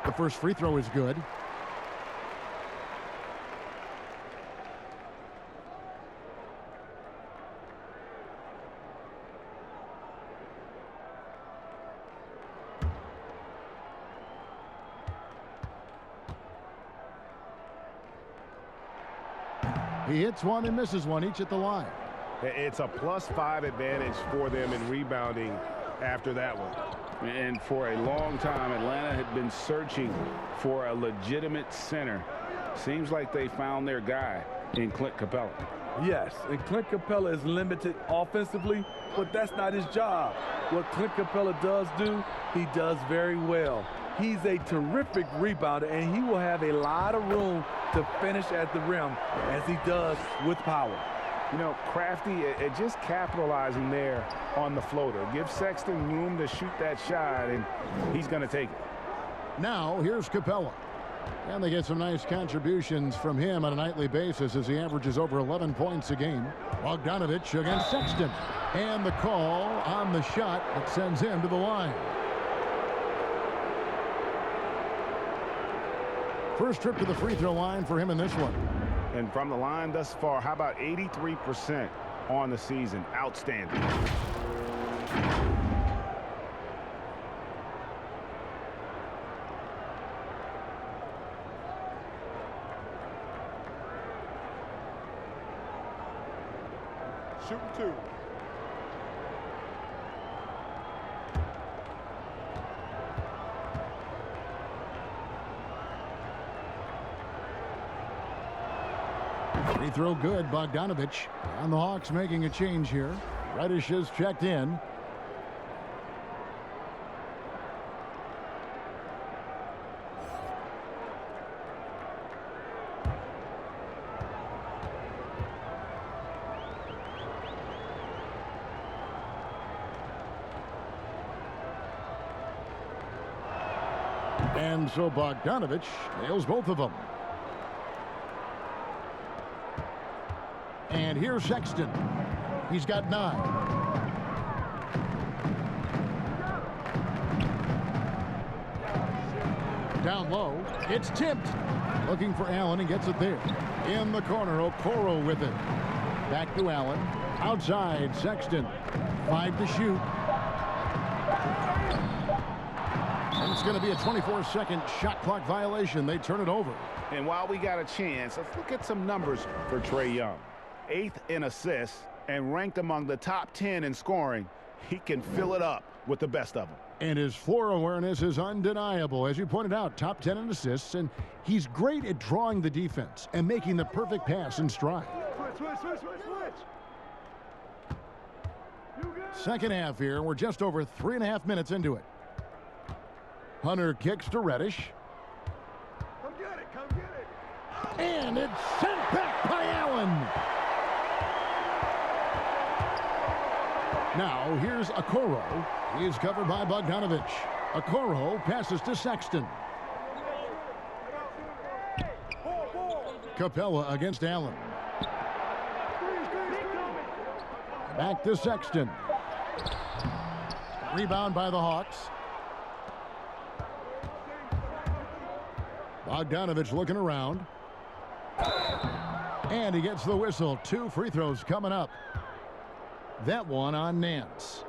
The first free throw is good. He hits one and misses one, each at the line. It's a +5 advantage for them in rebounding after that one. And for a long time, Atlanta had been searching for a legitimate center. Seems like they found their guy in Clint Capella. Yes, and Clint Capella is limited offensively, but that's not his job. What Clint Capella does do, he does very well. He's a terrific rebounder, and he will have a lot of room to finish at the rim, as he does with power. You know, Crafty just capitalizing there on the floater. Give Sexton room to shoot that shot, and he's going to take it. Now, here's Capella. And they get some nice contributions from him on a nightly basis as he averages over 11 points a game. Bogdanovich against Sexton. And the call on the shot that sends him to the line. First trip to the free throw line for him in this one. And from the line thus far, how about 83% on the season? Outstanding. Shooting 2. Free throw good, Bogdanovich. And the Hawks making a change here. Reddish is checked in. And so Bogdanovich nails both of them. And here's Sexton. He's got 9. Down low. It's tipped. Looking for Allen and gets it there. In the corner, Okoro with it. Back to Allen. Outside, Sexton. 5 to shoot. And it's going to be a 24-second shot clock violation. They turn it over. And while we got a chance, let's look at some numbers for Trae Young. 8th in assists and ranked among the top 10 in scoring. He can fill it up with the best of them. And his floor awareness is undeniable. As you pointed out, top 10 in assists, and he's great at drawing the defense and making the perfect pass in stride. Switch. Second half here. We're just over 3.5 minutes into it. Hunter kicks to Reddish. Come get it. And it's sent back by Allen. Now, here's Okoro. He's covered by Bogdanovich. Okoro passes to Sexton. Capella against Allen. Back to Sexton. Rebound by the Hawks. Bogdanovich looking around. And he gets the whistle. 2 free throws coming up. That one on Nance.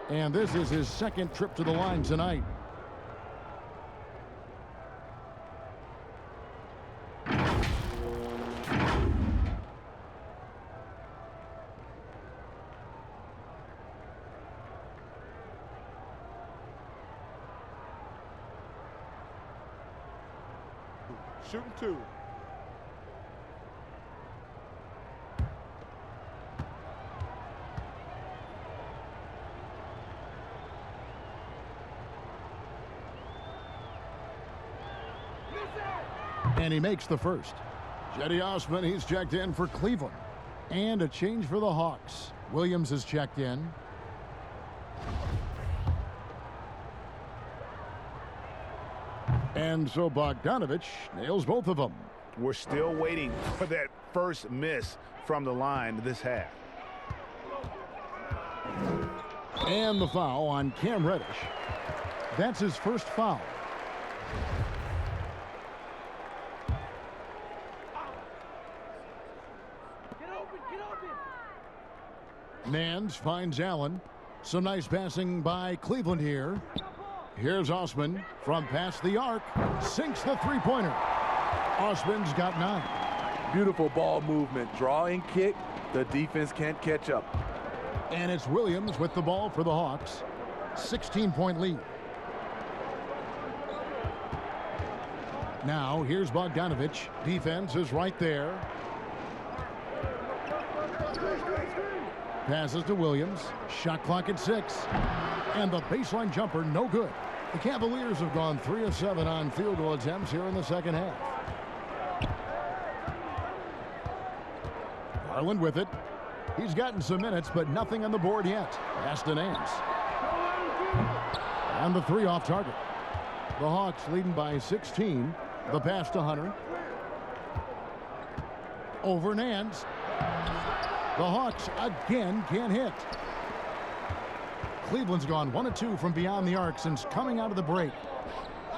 And this is his second trip to the line tonight. Shooting 2. And he makes the first. Cedi Osman, he's checked in for Cleveland. And a change for the Hawks. Williams is checked in. And so Bogdanovich nails both of them. We're still waiting for that first miss from the line this half. And the foul on Cam Reddish. That's his first foul. Nance finds Allen. Some nice passing by Cleveland here. Here's Osman from past the arc. Sinks the three-pointer. Osman's got 9. Beautiful ball movement. Drawing kick. The defense can't catch up. And it's Williams with the ball for the Hawks. 16-point lead. Now here's Bogdanovich. Defense is right there. Passes to Williams. Shot clock at 6. And the baseline jumper, no good. The Cavaliers have gone 3 of 7 on field goal attempts here in the second half. Garland with it. He's gotten some minutes, but nothing on the board yet. Pass to Nance. And the 3 off target. The Hawks leading by 16. The pass to Hunter. Over Nance. The Hawks again can't hit. Cleveland's gone 1 of 2 from beyond the arc since coming out of the break.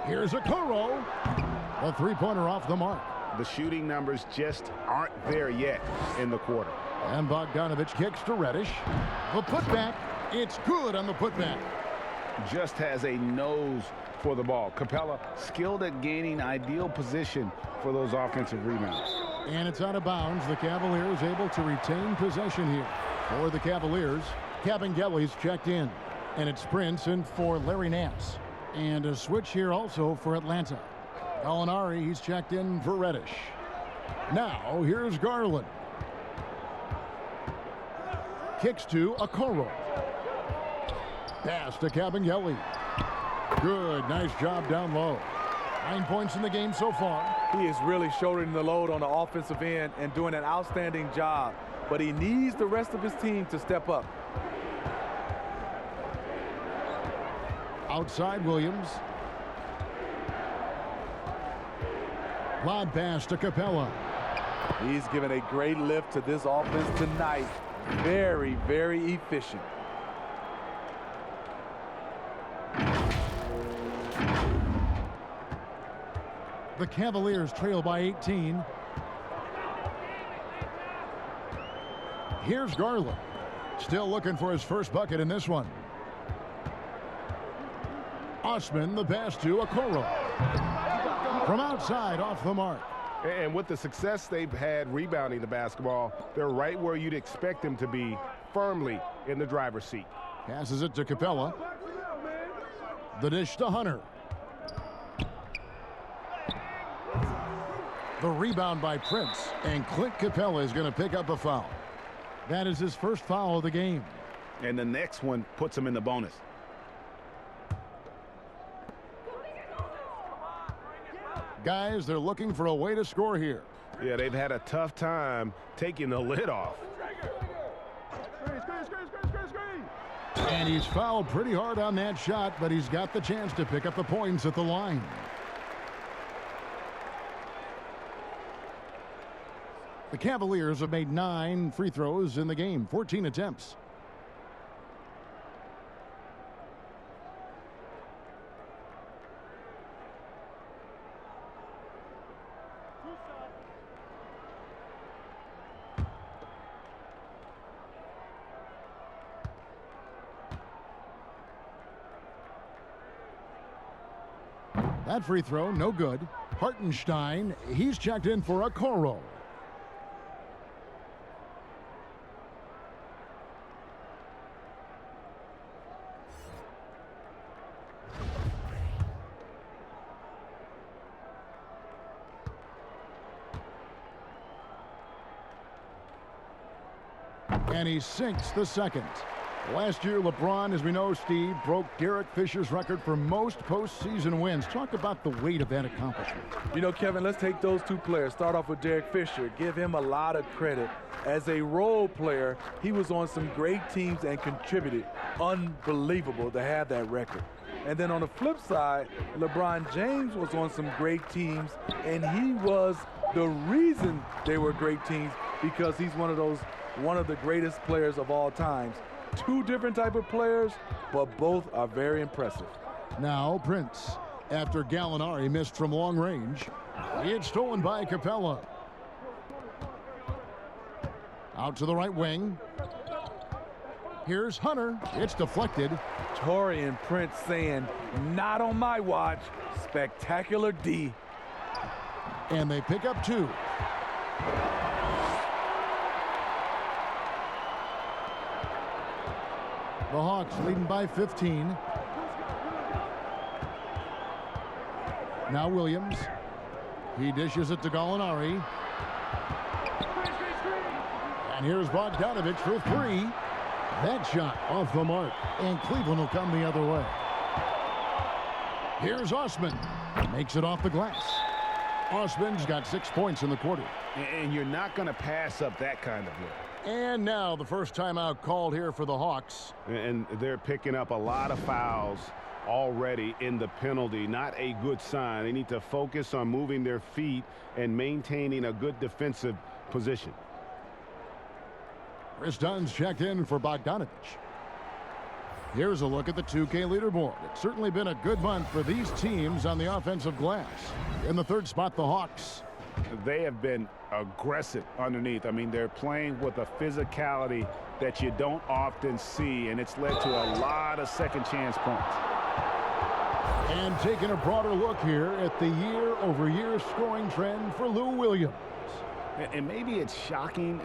Here's Okoro. A three-pointer off the mark. The shooting numbers just aren't there yet in the quarter. And Bogdanovich kicks to Reddish. The putback. It's good on the putback. Just has a nose for the ball. Capella skilled at gaining ideal position for those offensive rebounds. And it's out of bounds. The Cavaliers able to retain possession here. For the Cavaliers, Cavaliers checked in. And it's Prince in for Larry Nance. And a switch here also for Atlanta. Gallinari, he's checked in for Reddish. Now, here's Garland. Kicks to Okoro. Pass to Cavaliers. Good, nice job down low. 9 points in the game so far. He is really shouldering the load on the offensive end and doing an outstanding job. But he needs the rest of his team to step up. Outside Williams. Lob pass to Capella. He's given a great lift to this offense tonight. Very, very efficient. The Cavaliers trail by 18. Here's Garland. Still looking for his first bucket in this one. Osman, the pass to Okoro. From outside, off the mark. And with the success they've had rebounding the basketball, they're right where you'd expect them to be, firmly in the driver's seat. Passes it to Capella. The dish to Hunter. The rebound by Prince. And Clint Capella is going to pick up a foul. That is his first foul of the game. And the next one puts him in the bonus. Guys, they're looking for a way to score here. Yeah, they've had a tough time taking the lid off. And he's fouled pretty hard on that shot, but he's got the chance to pick up the points at the line. The Cavaliers have made 9 free throws in the game, 14 attempts. That free throw, no good. Hartenstein, he's checked in for Okoro. And he sinks the second. Last year, LeBron, as we know, Steve, broke Derek Fisher's record for most postseason wins. Talk about the weight of that accomplishment. You know, Kevin, let's take those two players. Start off with Derek Fisher. Give him a lot of credit. As a role player, he was on some great teams and contributed. Unbelievable to have that record. And then on the flip side, LeBron James was on some great teams, and he was the reason they were great teams because he's one of the greatest players of all times. Two different type of players, but both are very impressive. Now Prince, after Gallinari missed from long range, it's stolen by Capella. Out to the right wing. Here's Hunter. It's deflected. Taurean Prince saying, not on my watch. Spectacular D. And they pick up 2. The Hawks leading by 15. Now Williams. He dishes it to Gallinari. And here's Bogdanovich for 3. That shot off the mark. And Cleveland will come the other way. Here's Osman. Makes it off the glass. Osman's got 6 points in the quarter. And you're not going to pass up that kind of look. And now the first timeout called here for the Hawks. And they're picking up a lot of fouls already in the penalty. Not a good sign. They need to focus on moving their feet and maintaining a good defensive position. Chris Dunn's checked in for Bogdanovich. Here's a look at the 2K leaderboard. It's certainly been a good month for these teams on the offensive glass. In the 3rd spot, the Hawks. They have been aggressive underneath. I mean, they're playing with a physicality that you don't often see, and it's led to a lot of second chance points. And taking a broader look here at the year-over-year scoring trend for Lou Williams. And maybe it's shocking,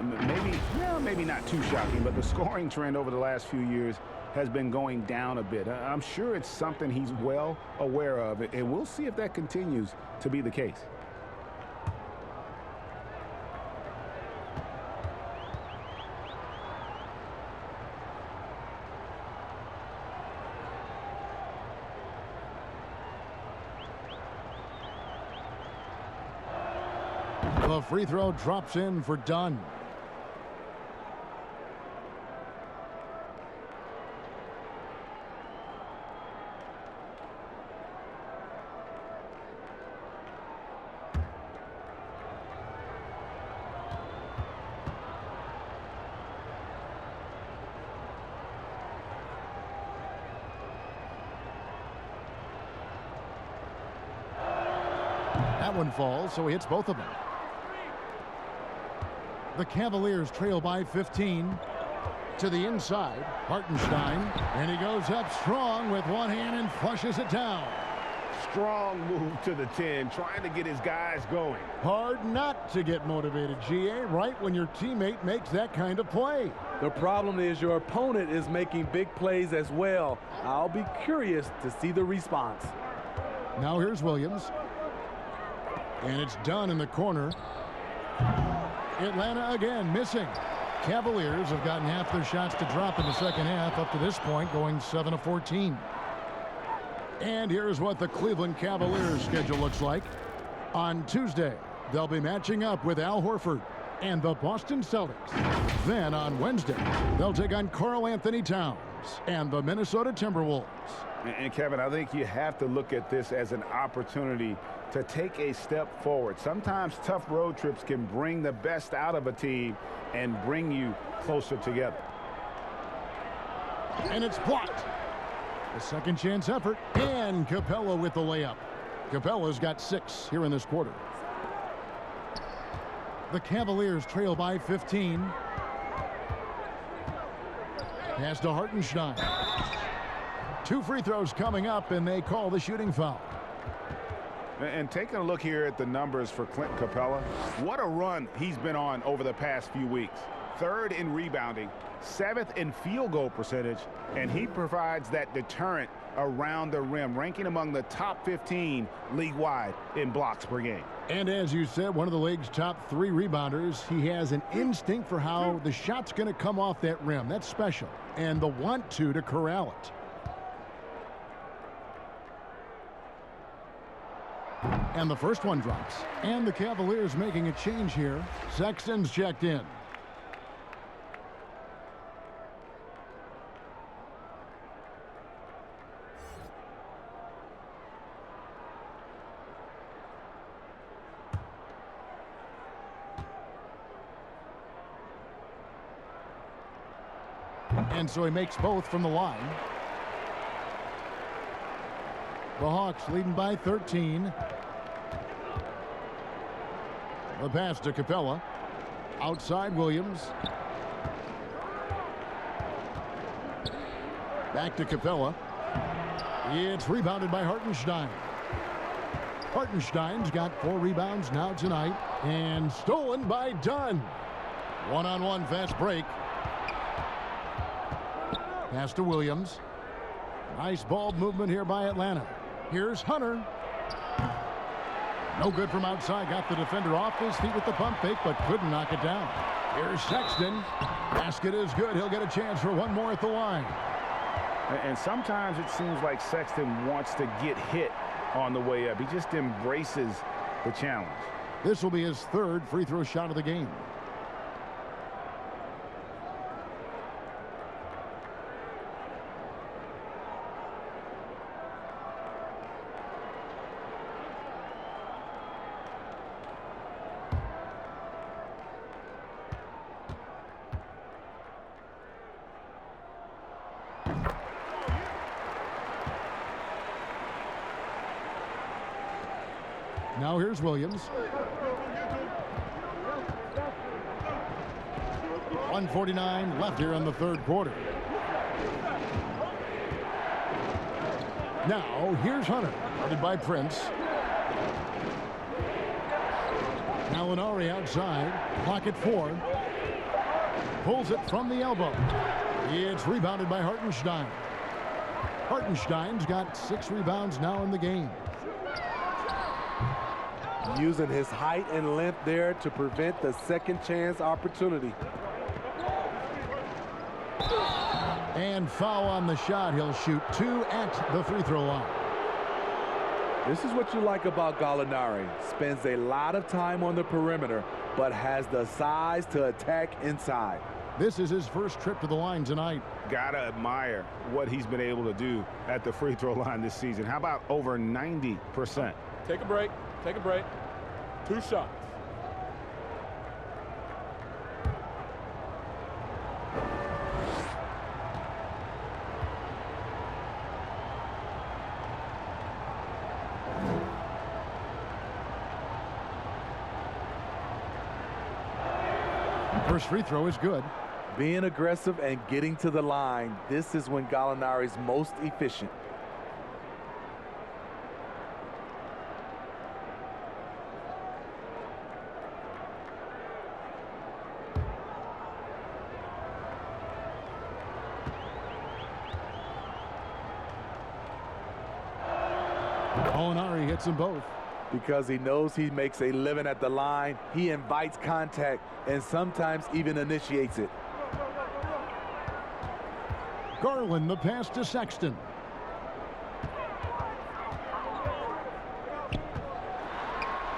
maybe not too shocking, but the scoring trend over the last few years has been going down a bit. I'm sure it's something he's well aware of, and we'll see if that continues to be the case. The free throw drops in for Dunn. That one falls, so he hits both of them. The Cavaliers trail by 15. To the inside, Hartenstein, and he goes up strong with one hand and flushes it down. Strong move to the 10, trying to get his guys going. Hard not to get motivated, GA, right when your teammate makes that kind of play. The problem is your opponent is making big plays as well. I'll be curious to see the response. Now here's Williams. And it's done in the corner. Atlanta again missing. Cavaliers have gotten half their shots to drop in the second half up to this point, going 7 of 14. And here's what the Cleveland Cavaliers schedule looks like. On Tuesday, they'll be matching up with Al Horford and the Boston Celtics. Then on Wednesday, they'll take on Karl Anthony Towns and the Minnesota Timberwolves. And Kevin, I think you have to look at this as an opportunity to take a step forward. Sometimes tough road trips can bring the best out of a team and bring you closer together. And it's blocked. A second chance effort, and Capella with the layup. Capella's got 6 here in this quarter. The Cavaliers trail by 15. Pass to Hartenstein. 2 free throws coming up, and they call the shooting foul. And taking a look here at the numbers for Clint Capella, what a run he's been on over the past few weeks. 3rd in rebounding, 7th in field goal percentage, and he provides that deterrent around the rim, ranking among the top 15 league-wide in blocks per game. And as you said, one of the league's top 3 rebounders. He has an instinct for how the shot's going to come off that rim. That's special. And the want to corral it. And the first one drops. And the Cavaliers making a change here. Sexton's checked in. And so he makes both from the line. The Hawks leading by 13. The pass to Capella. Outside Williams. Back to Capella. It's rebounded by Hartenstein. Hartenstein's got 4 rebounds now tonight. And stolen by Dunn. One-on-one fast break. Pass to Williams. Nice ball movement here by Atlanta. Here's Hunter. No good from outside. Got the defender off his feet with the pump fake, but couldn't knock it down. Here's Sexton. Basket is good. He'll get a chance for one more at the line. And sometimes it seems like Sexton wants to get hit on the way up. He just embraces the challenge. This will be his 3rd free throw shot of the game. Now here's Williams. 1:49 left here in the 3rd quarter. Now here's Hunter, guarded by Prince. Gallinari outside, clock at 4. Pulls it from the elbow. It's rebounded by Hartenstein. Hartenstein's got 6 rebounds now in the game. Using his height and length there to prevent the second chance opportunity. And foul on the shot. He'll shoot 2 at the free throw line. This is what you like about Gallinari. Spends a lot of time on the perimeter, but has the size to attack inside. This is his first trip to the line tonight. Gotta admire what he's been able to do at the free throw line this season. How about over 90%? Take a break. Take a break. 2 shots. First free throw is good. Being aggressive and getting to the line, this is when Gallinari's most efficient. Gallinari hits them both. Because he knows he makes a living at the line, he invites contact and sometimes even initiates it. Garland, the pass to Sexton.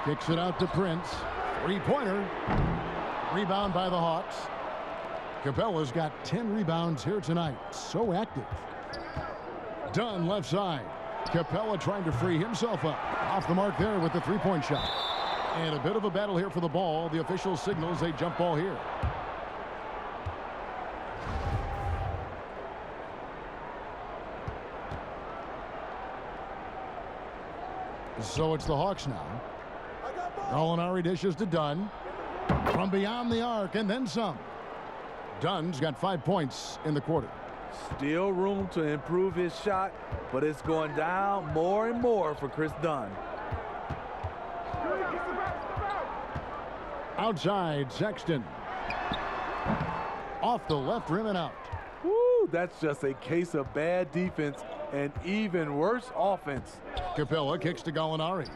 Kicks it out to Prince. 3-pointer. Rebound by the Hawks. Capella's got 10 rebounds here tonight. So active. Dunn left side. Capella trying to free himself up. Off the mark there with the 3-point shot. And a bit of a battle here for the ball. The official signals a jump ball here. So it's the Hawks now. Gallinari dishes to Dunn. From beyond the arc and then some. Dunn's got 5 points in the quarter. Still room to improve his shot, but it's going down more and more for Chris Dunn. Outside, Sexton. off the left rim and out. Woo, that's just a case of bad defense and even worse offense. Capella kicks to Gallinari.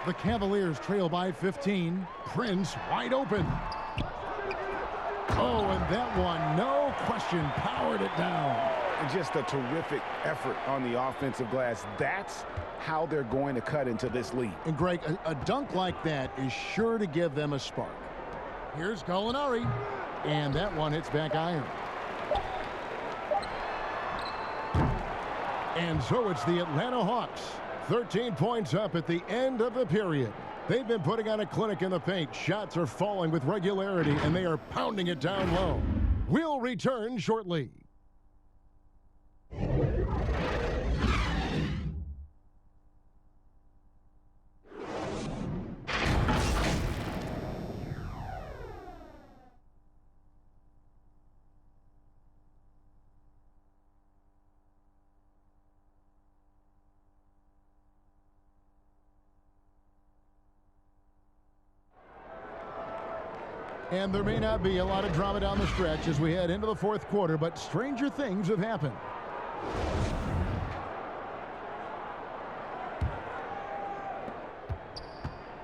The Cavaliers trail by 15. Prince wide open. Oh, and that one, no question, powered it down. And just a terrific effort on the offensive glass. That's how they're going to cut into this lead. And Greg, a dunk like that is sure to give them a spark. Here's Gallinari, and that one hits back iron. And so it's the Atlanta Hawks. 13 points up at the end of the period. They've been putting on a clinic in the paint. Shots are falling with regularity, and they are pounding it down low. We'll return shortly. And there may not be a lot of drama down the stretch as we head into the fourth quarter, but stranger things have happened.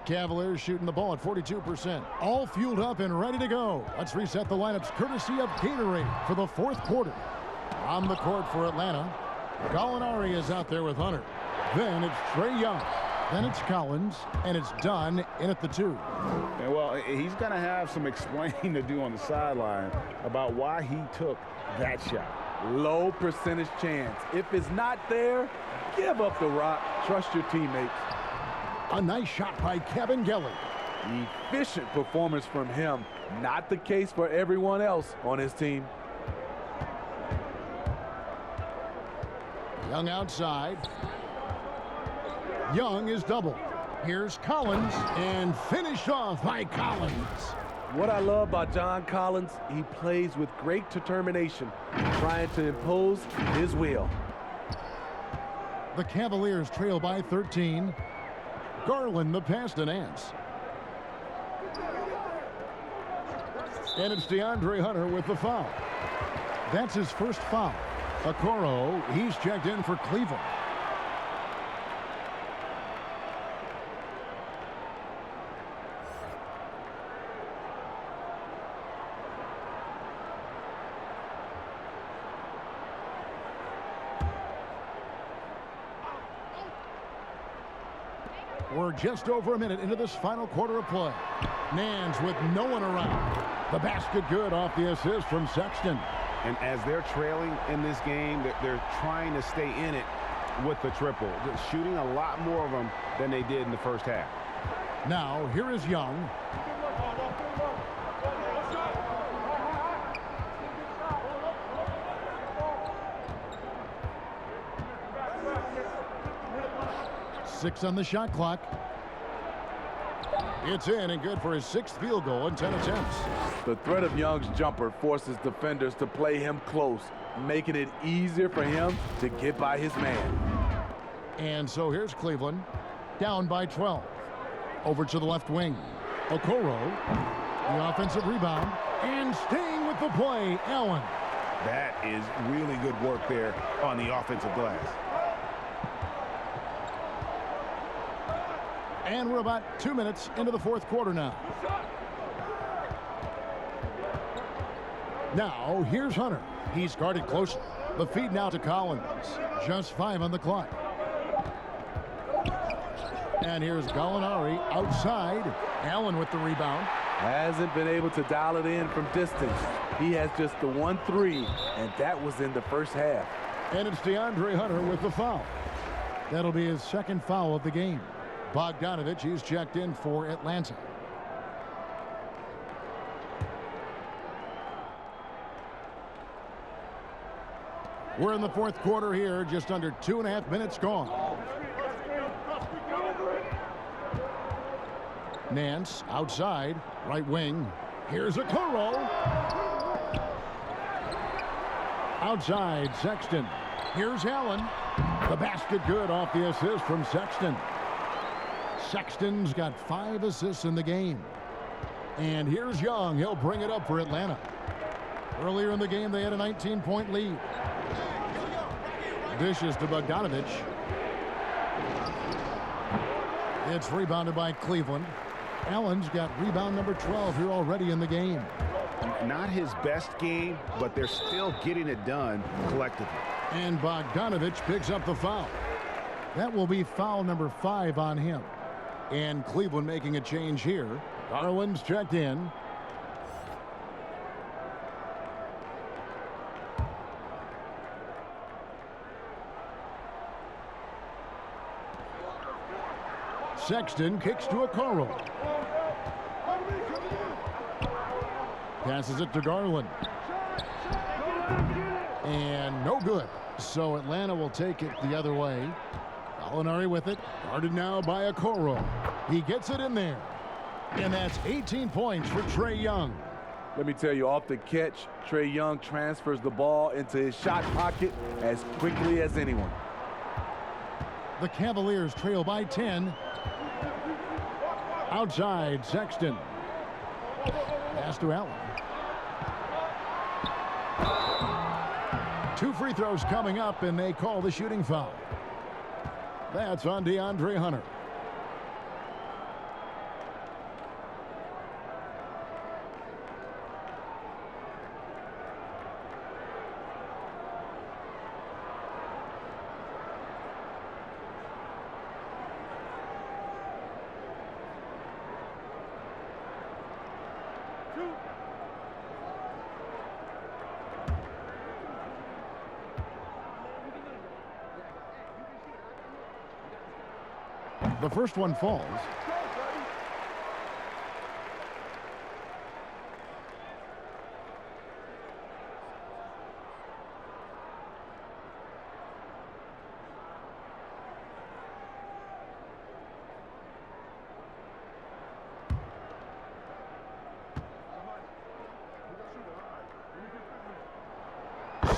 Cavaliers shooting the ball at 42%. All fueled up and ready to go. Let's reset the lineups courtesy of Gatorade for the fourth quarter. On the court for Atlanta, Gallinari is out there with Hunter. Then it's Trae Young. Then it's Collins, and it's done in at the 2. And well, he's going to have some explaining to do on the sideline about why he took that shot. Low percentage chance. If it's not there, give up the rock. Trust your teammates. A nice shot by Kevin Gelly. Efficient performance from him. Not the case for everyone else on his team. Young outside. Young is doubled. Here's Collins, and finished off by Collins. What I love about John Collins, he plays with great determination, trying to impose his will. The Cavaliers trail by 13. Garland the pass to Nance. And it's DeAndre Hunter with the foul. That's his first foul. Okoro, he's checked in for Cleveland. We're just over a minute into this final quarter of play. Nance with no one around. The basket good off the assist from Sexton. And as they're trailing in this game, they're trying to stay in it with the triple. They're shooting a lot more of them than they did in the first half. Now, here is Young. Six on the shot clock. It's in and good for his 6th field goal in 10 attempts. The threat of Young's jumper forces defenders to play him close, making it easier for him to get by his man. And so here's Cleveland, down by 12. Over to the left wing. Okoro, the offensive rebound, and staying with the play, Allen. That is really good work there on the offensive glass. And we're about 2 minutes into the fourth quarter now. Now, here's Hunter. He's guarded closely. The feed now to Collins. Just 5 on the clock. And here's Gallinari outside. Allen with the rebound. Hasn't been able to dial it in from distance. He has just the 1-3, and that was in the first half. And it's DeAndre Hunter with the foul. That'll be his 2nd foul of the game. Bogdanovich, he's checked in for Atlanta. We're in the fourth quarter here, just under 2.5 minutes gone. Nance outside, right wing. Here's Okoro. Outside, Sexton. Here's Allen. The basket good off the assist from Sexton. Sexton's got 5 assists in the game. And here's Young. He'll bring it up for Atlanta. Earlier in the game, they had a 19-point lead. Dishes to Bogdanovich. It's rebounded by Cleveland. Allen's got rebound number 12 here already in the game. Not his best game, but they're still getting it done collectively. And Bogdanovich picks up the foul. That will be foul number 5 on him. And Cleveland making a change here. Garland's checked in. Sexton kicks to Okoro. Passes it to Garland. And no good. So Atlanta will take it the other way. Gallinari with it. Guarded now by Okoro. He gets it in there. And that's 18 points for Trae Young. Let me tell you, off the catch, Trae Young transfers the ball into his shot pocket as quickly as anyone. The Cavaliers trail by 10. Outside, Sexton. Pass to Allen. 2 free throws coming up, and they call the shooting foul. That's on DeAndre Hunter. The first one falls.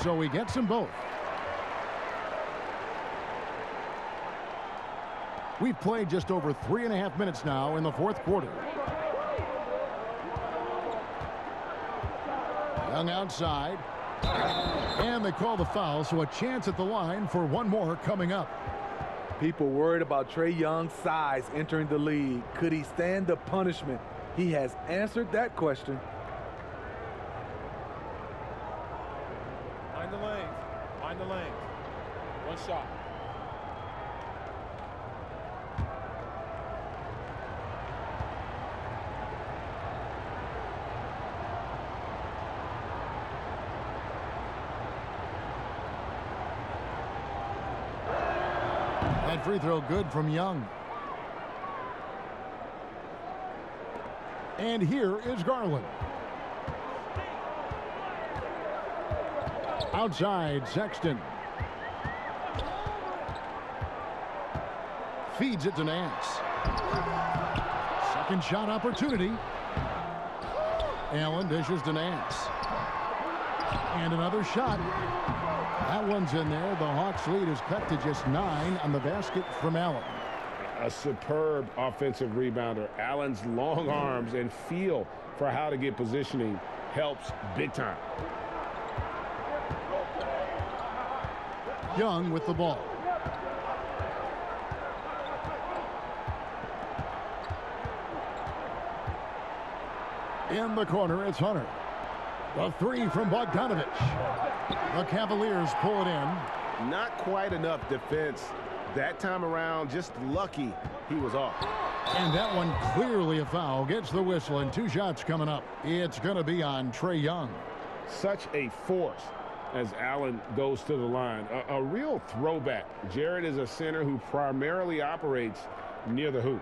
So he gets them both. We've played just over 3.5 minutes now in the fourth quarter. Young outside. And they call the foul, so a chance at the line for one more coming up. People worried about Trae Young's size entering the league. Could he stand the punishment? He has answered that question. Find the lanes. Find the lanes. One shot. That free throw good from Young. And here is Garland. Outside, Sexton. Feeds it to Nance. Second shot opportunity. Allen dishes to Nance. And another shot. That one's in there. The Hawks lead is cut to just 9 on the basket from Allen. A superb offensive rebounder. Allen's long arms and feel for how to get positioning helps big time. Young with the ball. In the corner, it's Hunter. The three from Bogdanovich. The Cavaliers pull it in. Not quite enough defense that time around. Just lucky he was off. And that one clearly a foul. Gets the whistle, and 2 shots coming up. It's going to be on Trae Young. Such a force as Allen goes to the line. A real throwback. Jared is a center who primarily operates near the hoop.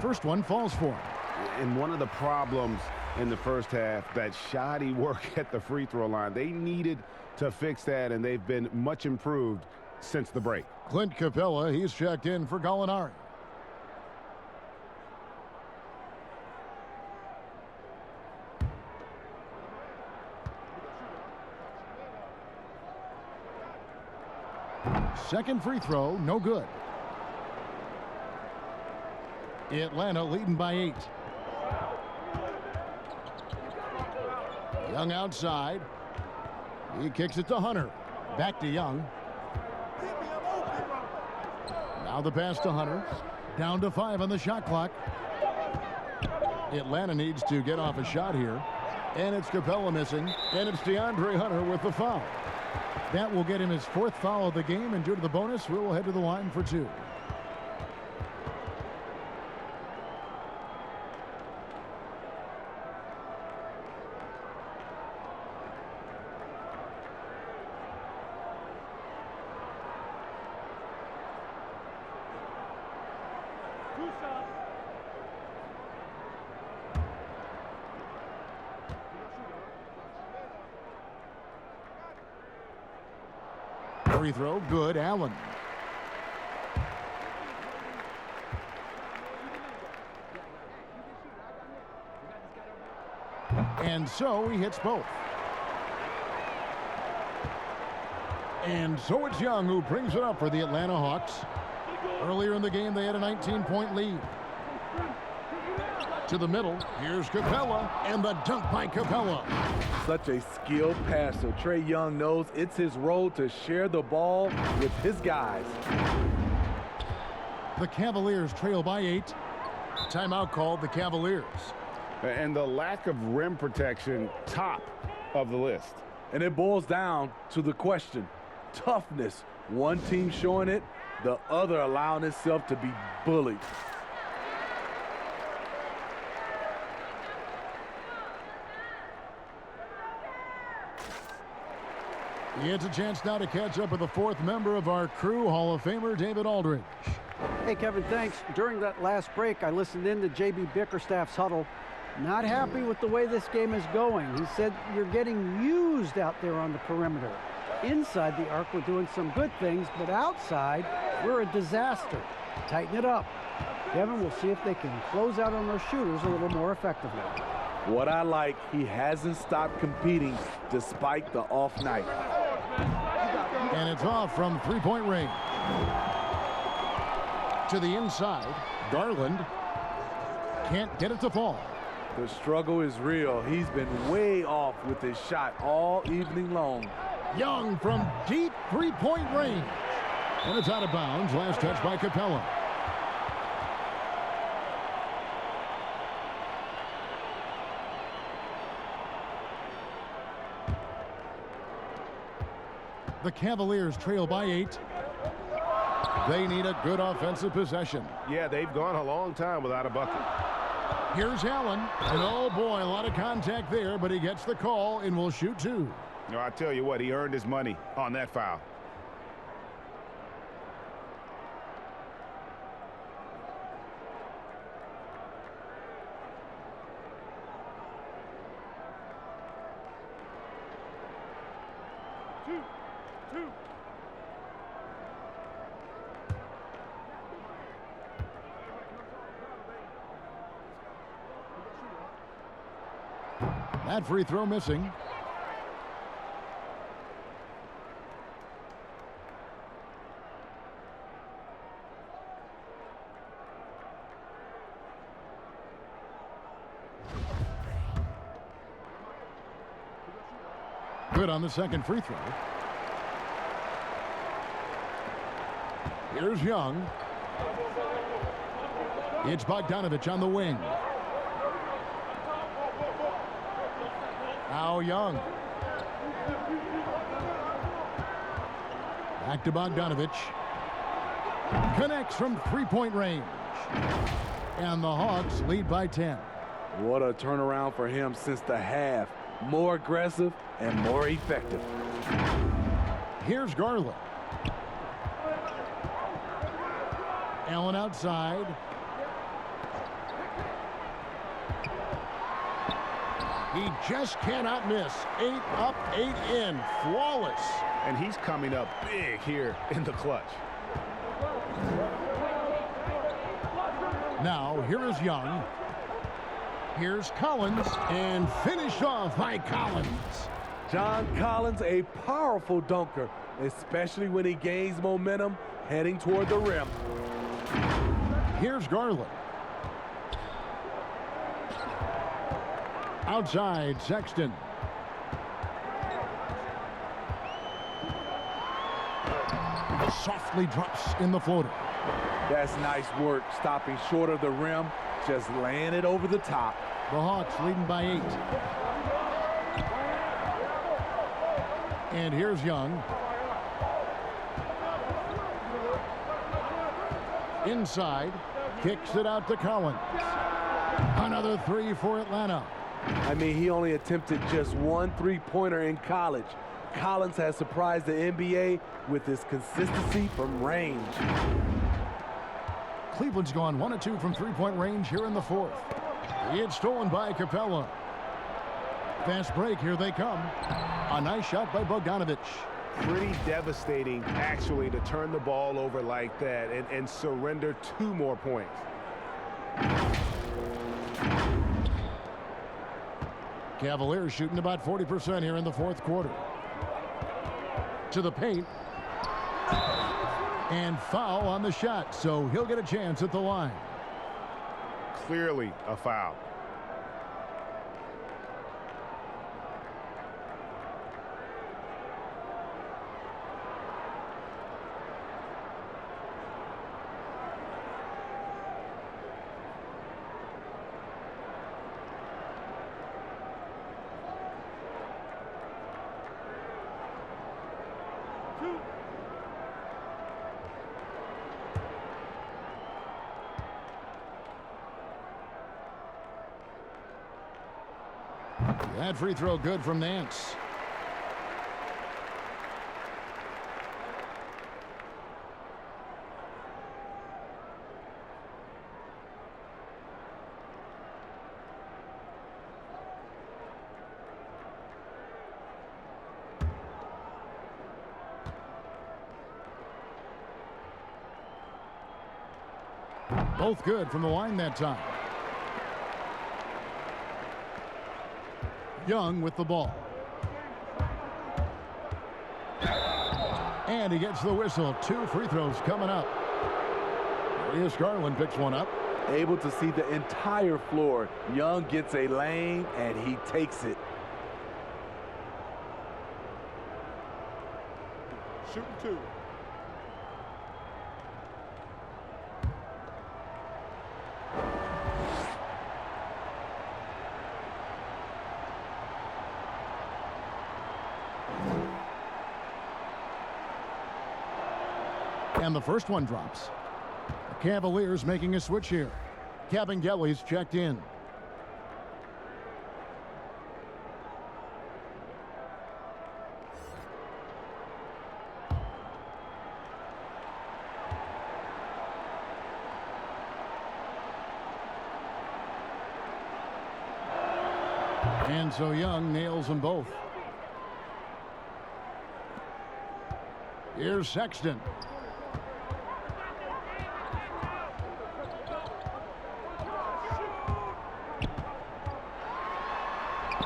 First one falls for him. And one of the problems in the first half, that shoddy work at the free throw line. They needed to fix that, and they've been much improved since the break. Clint Capella, he's checked in for Gallinari. Second free throw, no good. Atlanta leading by 8. Young outside. He kicks it to Hunter. Back to Young. Now the pass to Hunter. Down to 5 on the shot clock. Atlanta needs to get off a shot here. And it's Capella missing. And it's DeAndre Hunter with the foul. That will get him his 4th foul of the game. And due to the bonus, we'll head to the line for 2. Free throw, good. Allen. And so he hits both. And so it's Young who brings it up for the Atlanta Hawks. Earlier in the game, they had a 19-point lead. To the middle, here's Capella, and the dunk by Capella. Such a skilled passer. Trae Young knows it's his role to share the ball with his guys. The Cavaliers trail by 8. Timeout called the Cavaliers. And the lack of rim protection, top of the list. And it boils down to the question. Toughness. One team showing it, the other allowing itself to be bullied. He has a chance now to catch up with the 4th member of our crew, Hall of Famer David Aldridge. Hey, Kevin, thanks. During that last break, I listened in to J.B. Bickerstaff's huddle. Not happy with the way this game is going. He said you're getting used out there on the perimeter. Inside the arc, we're doing some good things, but outside, we're a disaster. Tighten it up. Kevin, we'll see if they can close out on those shooters a little more effectively. What I like, he hasn't stopped competing despite the off night. And it's off from 3-point range. To the inside, Garland can't get it to fall. The struggle is real. He's been way off with his shot all evening long. Young from deep 3-point range. And it's out of bounds. Last touch by Capella. The Cavaliers trail by 8. They need a good offensive possession. Yeah, they've gone a long time without a bucket. Here's Allen. And oh boy, a lot of contact there, but he gets the call and will shoot 2. No, I tell you what, he earned his money on that foul. That free throw missing. Good on the second free throw. Here's Young. It's Bogdanovich on the wing. Now Young. Back to Bogdanovich. Connects from 3-point range. And the Hawks lead by 10. What a turnaround for him since the half. More aggressive and more effective. Here's Garland. Allen outside. He just cannot miss. 8 up, 8 in. Flawless. And he's coming up big here in the clutch. Now, here is Young. Here's Collins, and finished off by Collins. John Collins, a powerful dunker. especially when he gains momentum heading toward the rim. Here's Garland. Outside, Sexton. Softly drops in the floater. That's nice work, stopping short of the rim, just laying it over the top. The Hawks leading by 8. And here's Young. Inside, kicks it out to Collins. Another 3 for Atlanta. I mean, he only attempted just 1 3-pointer in college. Collins has surprised the NBA with his consistency from range. Cleveland's gone 1 of 2 from 3-point range here in the 4th. It's stolen by Capella. Fast break, here they come. A nice shot by Bogdanovic. Pretty devastating, actually, to turn the ball over like that and surrender 2 more points. Cavaliers shooting about 40% here in the 4th quarter. To the paint. And foul on the shot, so he'll get a chance at the line. Clearly a foul. That free throw good from Nance. Both good from the line that time. Young with the ball. And he gets the whistle. 2 free throws coming up. Here's Garland, picks one up. Able to see the entire floor. Young gets a lane, and he takes it. Shooting 2. And the first one drops. The Cavaliers making a switch here. Cabangeli's checked in. And so Young nails them both. Here's Sexton.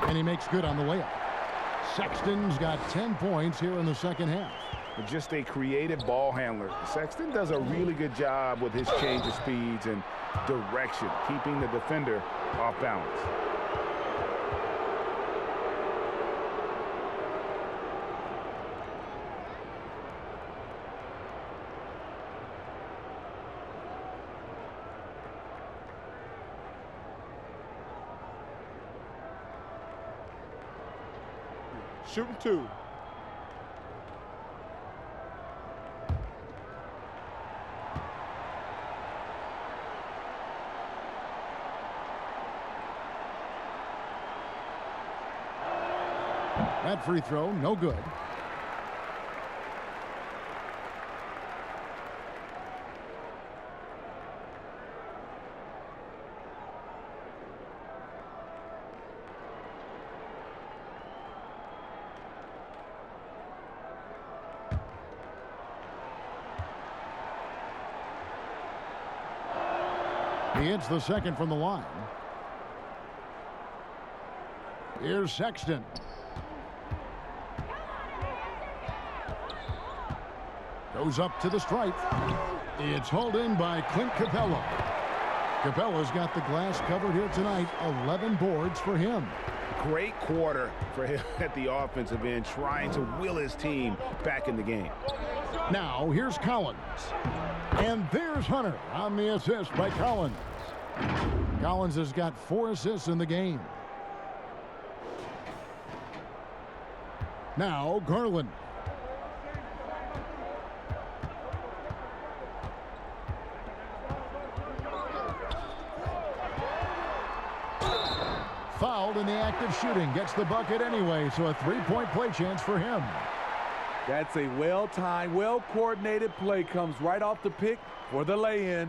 And he makes good on the layup. Sexton's got 10 points here in the second half. Just a creative ball handler. Sexton does a really good job with his change of speeds and direction, keeping the defender off balance. Shooting 2. That free throw, no good. He hits the second from the line. Here's Sexton. Goes up to the stripe. It's hauled in by Clint Capella. Capella's got the glass covered here tonight. 11 boards for him. Great quarter for him at the offensive end, trying to will his team back in the game. Now, here's Collins. And there's Hunter on the assist by Collins. Collins has got 4 assists in the game. Now, Garland. Fouled in the act of shooting. Gets the bucket anyway, so a 3-point play chance for him. That's a well-timed, well-coordinated play. Comes right off the pick for the lay-in.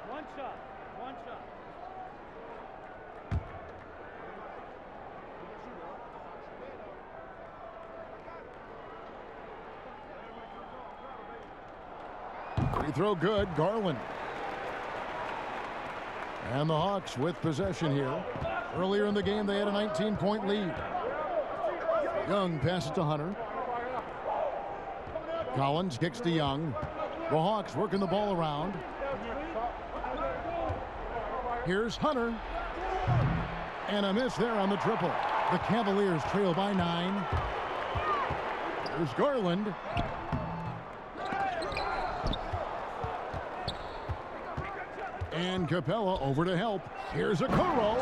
One shot. One shot. Free throw good. Garland. And the Hawks with possession here. Earlier in the game, they had a 19-point lead. Young passes to Hunter. Collins kicks to Young. The Hawks working the ball around. Here's Hunter. And a miss there on the triple. The Cavaliers trail by 9. Here's Garland. And Capella over to help. Here's Okoro.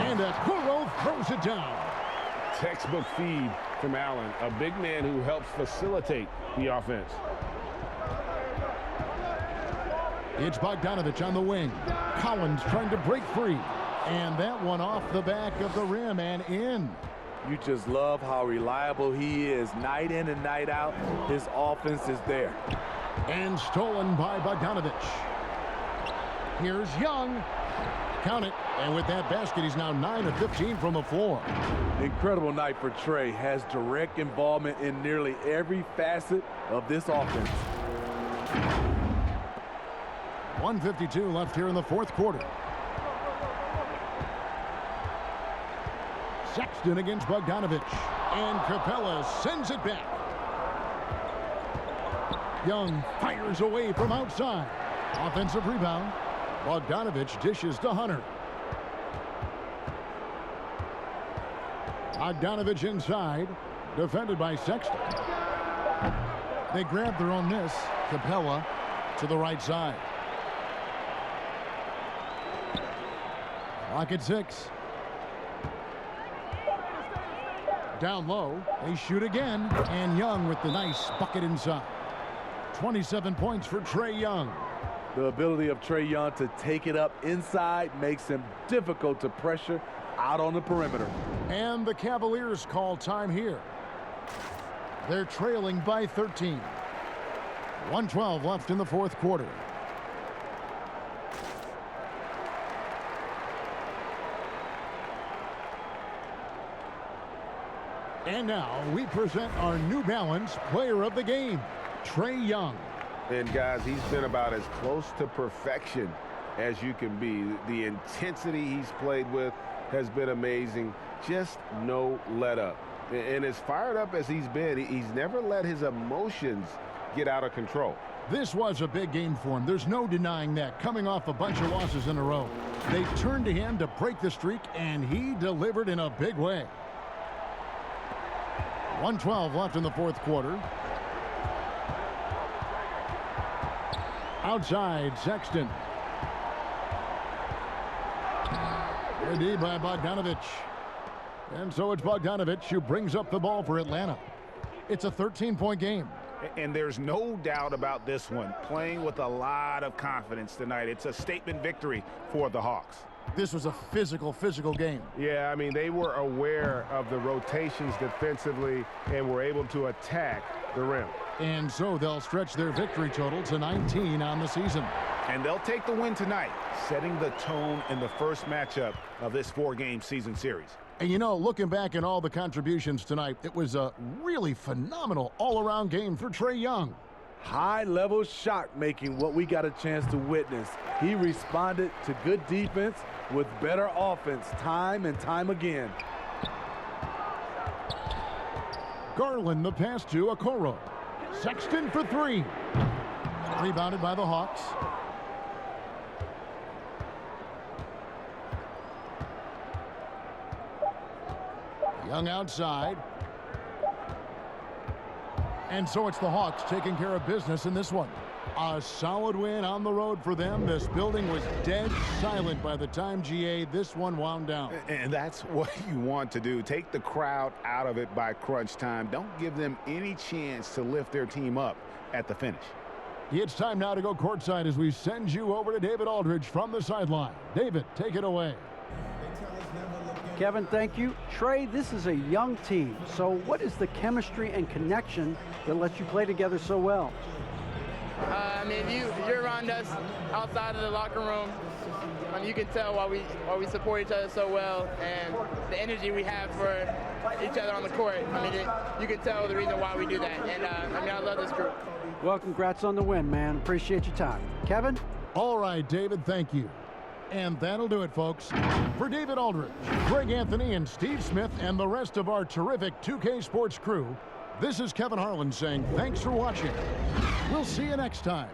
And Okoro throws it down. Textbook feed from Allen, a big man who helps facilitate the offense. It's Bogdanovich on the wing. Collins trying to break free. And that one off the back of the rim and in. You just love how reliable he is. Night in and night out, his offense is there. And stolen by Bogdanovich. Here's Young. Count it. And with that basket, he's now 9 of 15 from the floor. Incredible night for Trey. Has direct involvement in nearly every facet of this offense. 1:52 left here in the fourth quarter. Sexton against Bogdanovich. And Capella sends it back. Young fires away from outside. Offensive rebound. Bogdanovich dishes to Hunter. Bogdanovich inside. Defended by Sexton. They grab their own miss. Capella to the right side. Clock at 6. Down low. They shoot again. And Young with the nice bucket inside. 27 points for Trae Young. The ability of Trae Young to take it up inside makes him difficult to pressure out on the perimeter. And the Cavaliers call time here. They're trailing by 13. 1:12 left in the fourth quarter. And now we present our New Balance Player of the Game, Trae Young. And guys, he's been about as close to perfection as you can be. The intensity he's played with has been amazing. Just no let up. And as fired up as he's been, he's never let his emotions get out of control. This was a big game for him. There's no denying that. Coming off a bunch of losses in a row. They turned to him to break the streak, and he delivered in a big way. 1:12 left in the fourth quarter. Outside, Sexton. Good D by Bogdanovich. And so it's Bogdanovich who brings up the ball for Atlanta. It's a 13-point game. And there's no doubt about this one. Playing with a lot of confidence tonight. It's a statement victory for the Hawks. This was a physical game. Yeah, I mean, they were aware of the rotations defensively and were able to attack the rim. And so they'll stretch their victory total to 19 on the season. And they'll take the win tonight, setting the tone in the first matchup of this 4-game season series. And you know, looking back at all the contributions tonight, it was a really phenomenal all-around game for Trae Young. High-level shot making, what we got a chance to witness. He responded to good defense with better offense time and time again. Garland the pass to Okoro. Sexton for three. Rebounded by the Hawks. Young outside. And so it's the Hawks taking care of business in this one. A solid win on the road for them. This building was dead silent by the time, GA, this one wound down. And that's what you want to do. Take the crowd out of it by crunch time. Don't give them any chance to lift their team up at the finish. It's time now to go courtside as we send you over to David Aldridge from the sideline. David, take it away. Kevin, thank you. Trey, this is a young team. So what is the chemistry and connection that lets you play together so well? I mean, if you're around us outside of the locker room, you can tell why we support each other so well, and the energy we have for each other on the court. I mean, you can tell the reason why we do that. And I mean, I love this group. Well, congrats on the win, man. Appreciate your time. Kevin? All right, David, thank you. And that'll do it, folks. For David Aldridge, Greg Anthony, and Steve Smith, and the rest of our terrific 2K Sports crew, this is Kevin Harlan saying thanks for watching. We'll see you next time.